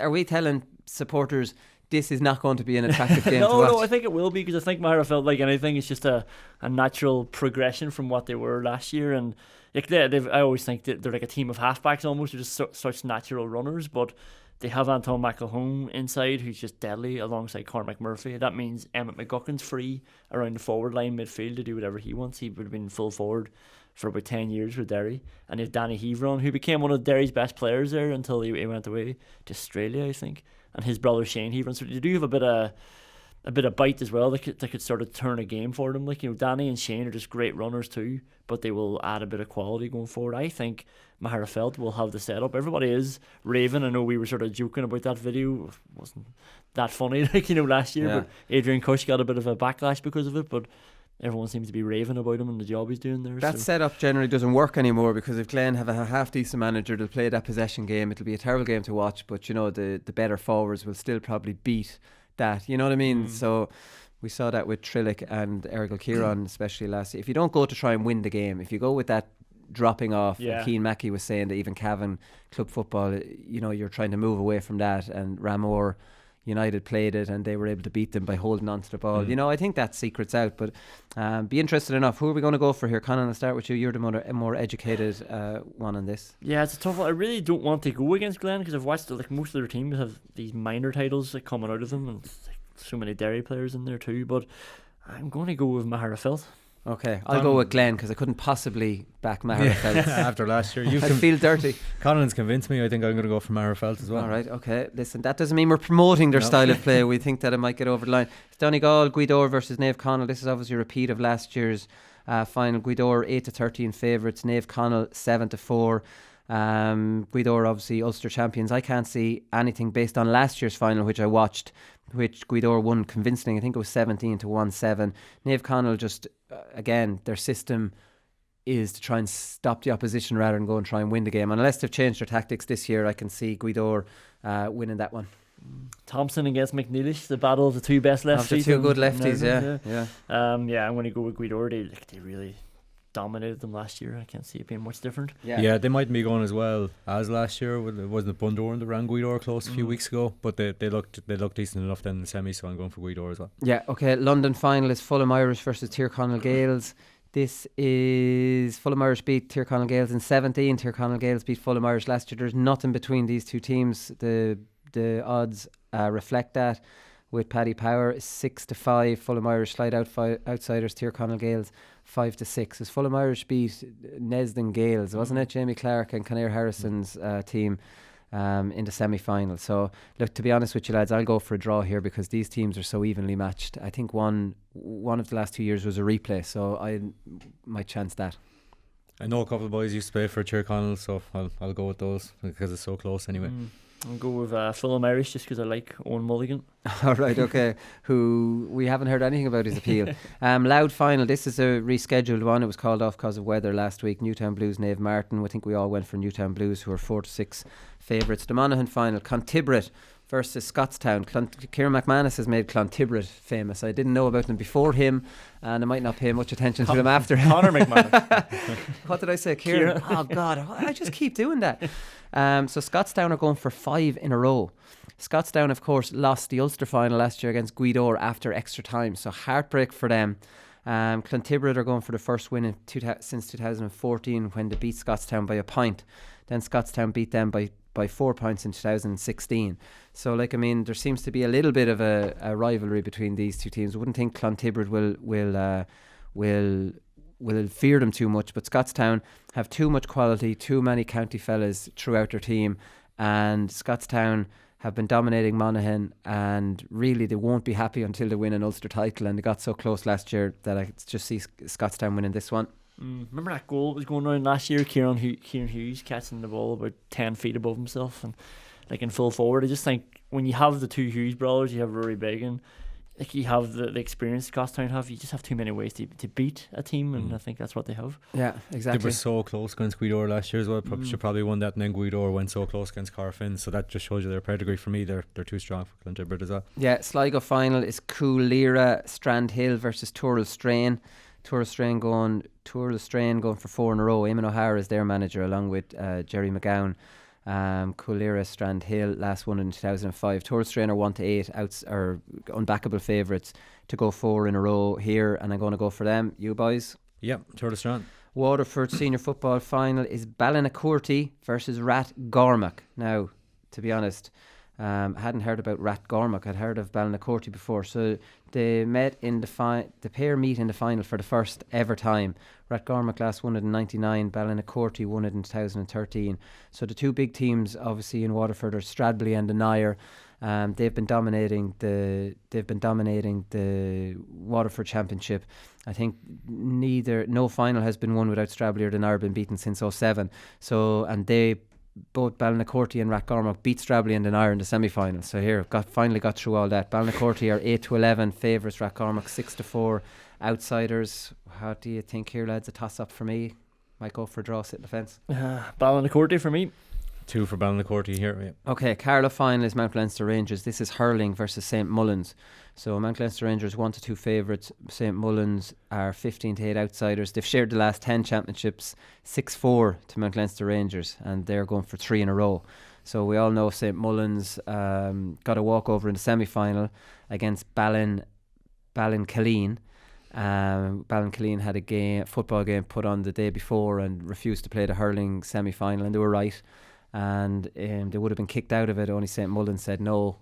Are we telling supporters this is not going to be an attractive game to watch? No, I think it will be, because I think Mahara Felt, like anything, it's just a natural progression from what they were last year. And like I always think that they're like a team of halfbacks almost, they're just such natural runners, but they have Anton McElhone inside, who's just deadly, alongside Cormac Murphy. That means Emmett McGuckin's free around the forward line midfield to do whatever he wants. He would have been full forward for about 10 years with Derry. And you have Danny Heveron, who became one of Derry's best players there until he went away to Australia, I think. And his brother Shane Heveron. So they do have a bit of bite as well. They could sort of turn a game for them. Like, Danny and Shane are just great runners too, but they will add a bit of quality going forward. I think Mahara Felt will have the setup. Everybody is raving. I know we were sort of joking about that video. It wasn't that funny, last year. Yeah. But Adrian Cush got a bit of a backlash because of it. But everyone seems to be raving about him and the job he's doing there. That setup generally doesn't work anymore, because if Glen have a half decent manager, they'll play that possession game. It'll be a terrible game to watch, but the better forwards will still probably beat that. You know what I mean? So we saw that with Trillick and Ergal Kieran, especially last year. If you don't go to try and win the game, if you go with that dropping off, Keane Mackey was saying that even Cavan club football, you're trying to move away from that, and Ramore United played it and they were able to beat them by holding on to the ball. I think that secret's out, but be interested enough. Who are we going to go for here? Conan, I'll start with you. You're the more educated one on this. Yeah, it's a tough one. I really don't want to go against Glen, because I've watched most of their teams have these minor titles coming out of them, and so many Derry players in there too, but I'm going to go with Mahara Felt. Okay, I'll go with Glen, because I couldn't possibly back Mahara Felt after last year. I feel dirty. Conan's convinced me. I think I'm going to go for Mahara Felt as well. All right, okay. Listen, that doesn't mean we're promoting their style of play. We think that it might get over the line. It's Donegal, Guidor versus Naomh Conaill. This is obviously a repeat of last year's final. Guidor 8-13 favourites. Naomh Conaill 7-4. Guidor obviously Ulster champions. I can't see anything based on last year's final, which I watched, which Guidor won convincingly. I think it was 17-1-7. Naomh Conaill just again, their system is to try and stop the opposition rather than go and try and win the game. And unless they've changed their tactics this year, I can see Guidor winning that one. Thompson against McNeilish, the battle of the two best lefties. Of the two good lefties, yeah. I'm going to go with Guidor. They really dominated them last year. I can't see it being much different. Yeah, they mightn't be going as well as last year. Wasn't it Bundoran that ran Guidor close a few weeks ago? But they looked decent enough then in the semi, so I'm going for Guidor as well. Yeah, okay. London final is Fulham Irish versus Tyrconnell Gales. This is Fulham Irish beat Tyrconnell Gales in 17. Tyrconnell Gales beat Fulham Irish last year. There's nothing between these two teams. The odds reflect that. With Paddy Power 6-5, Fulham Irish slide outsiders. Tyrconnell Gales 5-6. As Fulham Irish beat Nesden Gales, wasn't it? Jamie Clark and Conair Harrison's team in the semi-final. So look, to be honest with you lads, I'll go for a draw here because these teams are so evenly matched. I think one of the last 2 years was a replay, so I might chance that. I know a couple of boys used to play for Tyrconnell, so I'll go with those because it's so close anyway. I'll go with Fulham Irish just because I like Owen Mulligan. All right, okay. Who we haven't heard anything about his appeal. Loud final. This is a rescheduled one. It was called off because of weather last week. Newtown Blues, Nave Martin. I think we all went for Newtown Blues, who are 4-6 favourites. The Monaghan final. Clontibbret versus Scottstown. Kieran McManus has made Clontibbret famous. I didn't know about them before him, and I might not pay much attention to them after. Conor McManus. What did I say? Kieran? Oh God, I just keep doing that. So Scottstown are going for 5 in a row. Scottstown, of course, lost the Ulster final last year against Guidor after extra time, so heartbreak for them. Clontibbret are going for the first win since 2014 when they beat Scottstown by a point. Then Scottstown beat them by 4 points in 2016. So, there seems to be a little bit of a rivalry between these two teams. I wouldn't think Clontibbret will fear them too much, but Scottstown have too much quality, too many county fellas throughout their team, and Scottstown have been dominating Monaghan, and really they won't be happy until they win an Ulster title, and they got so close last year that I just see Scottstown winning this one. Remember that goal that was going around last year? Kieran Hughes catching the ball about 10 feet above himself and in full forward. I just think when you have the two Hughes brothers, you have Rory Beggan, you have the experience Scottstown have, you just have too many ways to beat a team, and I think that's what they have. Yeah, exactly. They were so close against Guidor last year as well. Should probably won that, and then Guidor went so close against Carfin, so that just shows you their pedigree. For me, they're too strong for Clontibbret as well. Yeah, Sligo final is Coolera Strandhill versus Tourle Strain. Tourle Strain going for 4 in a row. Eamon O'Hara is their manager along with Jerry McGowan. Coolera Strandhill last won in 2005. Tourle Strain are 1-8 or unbackable favourites to go 4 in a row here, and I'm going to go for them. You boys? Yep, Tourle Strain. Waterford senior football final is Ballinacurty versus Rathgormack. Now, to be honest, hadn't heard about Rathgormack. I'd heard of Ballinacurty before. So they met in the pair meet in the final for the first ever time. Rathgormack last won it in 99. Ballinacurty won it in 2013. So the two big teams, obviously in Waterford, are Stradbally and the Nair. They've been dominating the Waterford Championship. I think no final has been won without Stradbally or the Nair been beaten since 2007. So, and both Ballinacurty and Rathgormack beat Stradbally and the Nair in the semi-final. So here, finally got through all that. Ballinacurty are 8-11 favourites. Rathgormack 6-4 outsiders. How do you think here, lads? A toss-up for me. Might go for a draw, sit in the fence. Ballinacurty for me. 2 for Ballinacurty here. Yeah. Okay, Carlow final is Mount Leinster Rangers. This is hurling versus St Mullins. So Mount Leinster Rangers 1-2 favourites. St Mullins are 15-8 outsiders. They've shared the last 10 championships, 6-4 to Mount Leinster Rangers, and they're going for 3 in a row. So we all know St Mullins got a walkover in the semi-final against Ballinkilleen. Ballinkilleen had a football game put on the day before and refused to play the hurling semi-final, and they were right. And they would have been kicked out of it. Only St Mullins said no,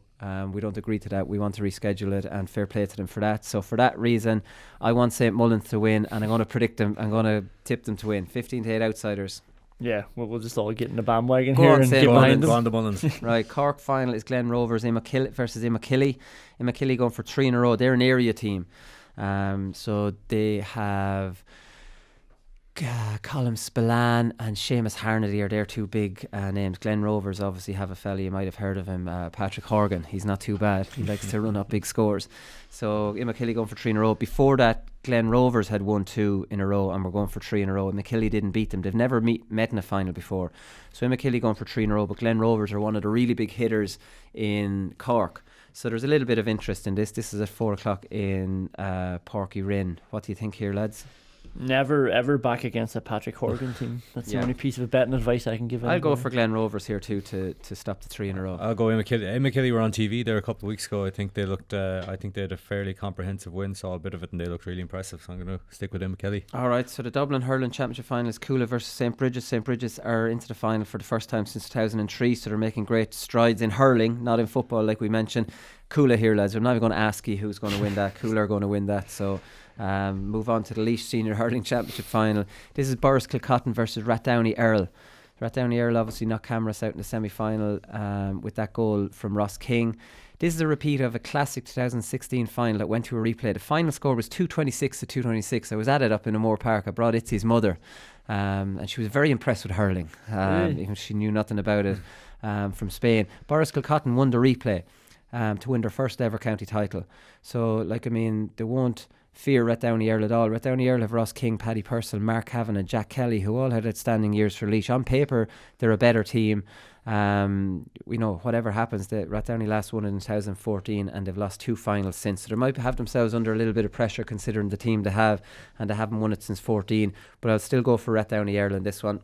we don't agree to that, we want to reschedule it, and fair play to them for that. So for that reason, I want St Mullins to win, and I'm going to predict them, I'm going to tip them to win. 15-8 outsiders. Yeah, well, we'll just all get in the bandwagon here and get behind them. Go on the Mullins. Right, Cork final is Glen Rovers versus Immakilly. Immakilly going for 3 in a row. They're an area team. So they have Colin Spillane and Seamus Harnedy are their two big names. Glen Rovers obviously have a fella, you might have heard of him, Patrick Horgan. He's not too bad. He likes to run up big scores. So Immakilly going for 3 in a row. Before that, Glen Rovers had won 2 in a row and were going for 3 in a row. Immakilly didn't beat them. They've never met in a final before. So Immakilly going for 3 in a row, but Glen Rovers are one of the really big hitters in Cork. So there's a little bit of interest in this. This is at 4 o'clock in Porky Rin. What do you think here, lads? Never ever back against a Patrick Horgan team. That's the only piece of betting advice I can give. I'll go for Glen Rovers here too to stop the 3 in a row. I'll go Enniskillen were on TV there a couple of weeks ago. I think they looked. I think they had a fairly comprehensive win, saw a bit of it, and they looked really impressive. So I'm going to stick with Enniskillen. All right. So the Dublin Hurling Championship final is Coola versus St. Bridget's. St. Bridget's are into the final for the first time since 2003, so they're making great strides in hurling, not in football, like we mentioned. Coola here, lads. I'm not even going to ask you who's going to win that. Coola are going to win that. So move on to the Laois Senior Hurling Championship final. This is Borris Kilcotton versus Rathdowney Earl. Rathdowney Earl obviously knocked Cameras out in the semi-final with that goal from Ross King. This is a repeat of a classic 2016 final that went to a replay. The final score was 226 to 226. I was at it up in O'Moore Park. I brought Itzy's mother, and she was very impressed with hurling. Even she knew nothing about it from Spain. Borris Kilcotton won the replay to win their first ever county title. So, they won't fear Rathdowney Earl at all. Rathdowney Earl have Ross King, Paddy Purcell, Mark Cavan and Jack Kelly, who all had outstanding years for Laois. On paper, they're a better team. We know whatever happens, that Rathdowney last won in 2014 and they've lost 2 finals since. So they might have themselves under a little bit of pressure considering the team they have, and they haven't won it since 14. But I'll still go for Rathdowney Earl in this one.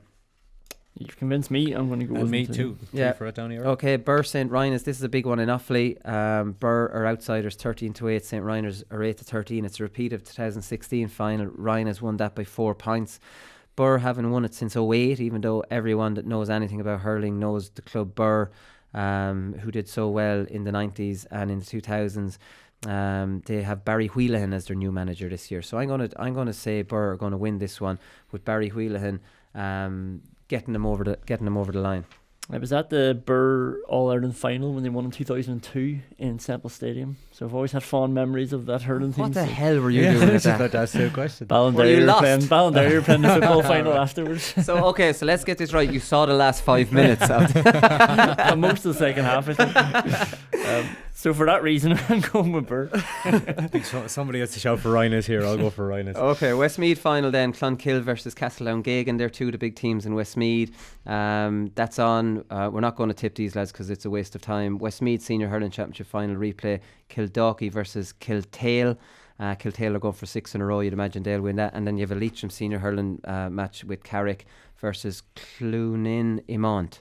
You've convinced me. I'm going to go with me too. Yeah. For Rathdowney Earl. Okay, Burr St. Rynagh's. This is a big one in Offaly. Burr are outsiders 13 to 8. St. Rynagh's are 8 to 13. It's a repeat of 2016 final. Rynagh's won that by 4 points. Burr haven't won it since 08, even though everyone that knows anything about hurling knows the club Burr, who did so well in the 90s and in the 2000s. They have Barry Wheelahan as their new manager this year. So I'm gonna say Burr are going to win this one with Barry Wheelahan getting them over the line. I was at the Burr All-Ireland final when they won in 2002 in Semple Stadium. So I've always had fond memories of that hurling team. What the hell were you doing at that? That's the question. Ballinderry were playing the football final afterwards. So let's get this right. You saw the last 5 minutes of most of the second half, I think. So for that reason, I'm going with Burr. I think somebody has to shout for Rynagh's here. I'll go for Rynagh's. Okay, Westmeath final then. Clonkill versus Castledown-Gagan. They're 2 of the big teams in Westmeath. That's on. We're not going to tip these lads because it's a waste of time. Westmeath Senior Hurling Championship final replay. Kildalkey versus Kiltale. Kiltale are going for 6 in a row. You'd imagine they'll win that. And then you have a Leitrim Senior Hurling match with Carrick versus Clunin-Imont.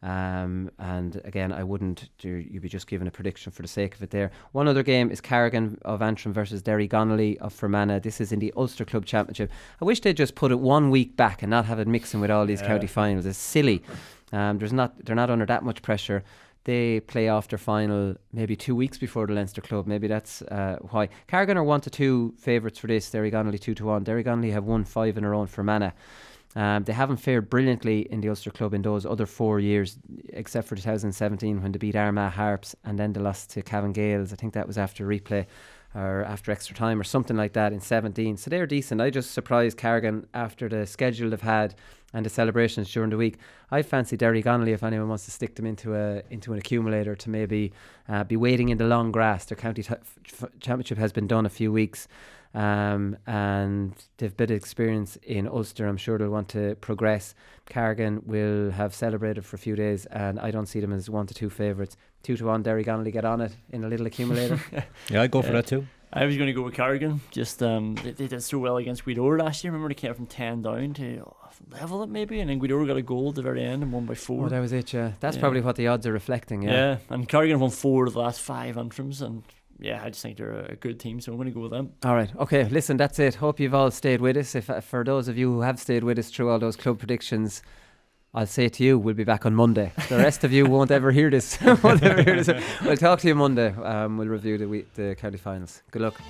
And again, I wouldn't you'd be just giving a prediction for the sake of it there. One other game is Carrigan of Antrim versus Derry Connolly of Fermanagh. This is in the Ulster Club Championship. I wish they'd just put it 1 week back and not have it mixing with all these county finals. It's silly. They're not under that much pressure. They play off their final maybe 2 weeks before the Leinster Club. Maybe that's why. Carrigan are 1 to 2 favourites for this. Derry Connolly 2 to 1. Derry Connolly have won 5 in a row in Fermanagh. They haven't fared brilliantly in the Ulster Club in those other 4 years, except for 2017 when they beat Armagh Harps and then they lost to Cavan Gales. I think that was after replay or after extra time or something like that in 17. So they're decent. I just surprised Carrigan after the schedule they've had and the celebrations during the week. I fancy Derry Connolly if anyone wants to stick them into an accumulator to maybe be waiting in the long grass. Their county championship has been done a few weeks. And they've a bit of experience in Ulster. I'm sure they'll want to progress. Carrigan will have celebrated for a few days, and I don't see them as 1 to 2 favourites. 2 to 1. Derry Connolly get on it in a little accumulator. Yeah, I'd go for that too. I was going to go with Carrigan. Just they did so well against Guidora last year. Remember they came from 10 down to level it maybe, and then Guidora got a goal at the very end and won by 4. Oh, that was it. Yeah, that's probably what the odds are reflecting. Yeah, and Carrigan won 4 of the last 5 interims, and yeah, I just think they're a good team, so I'm going to go with them. All right, okay, listen, that's it. Hope you've all stayed with us. If for those of you who have stayed with us through all those club predictions, I'll say to you, we'll be back on Monday. The rest of you won't ever hear this. We'll talk to you Monday. We'll review the county finals. Good luck.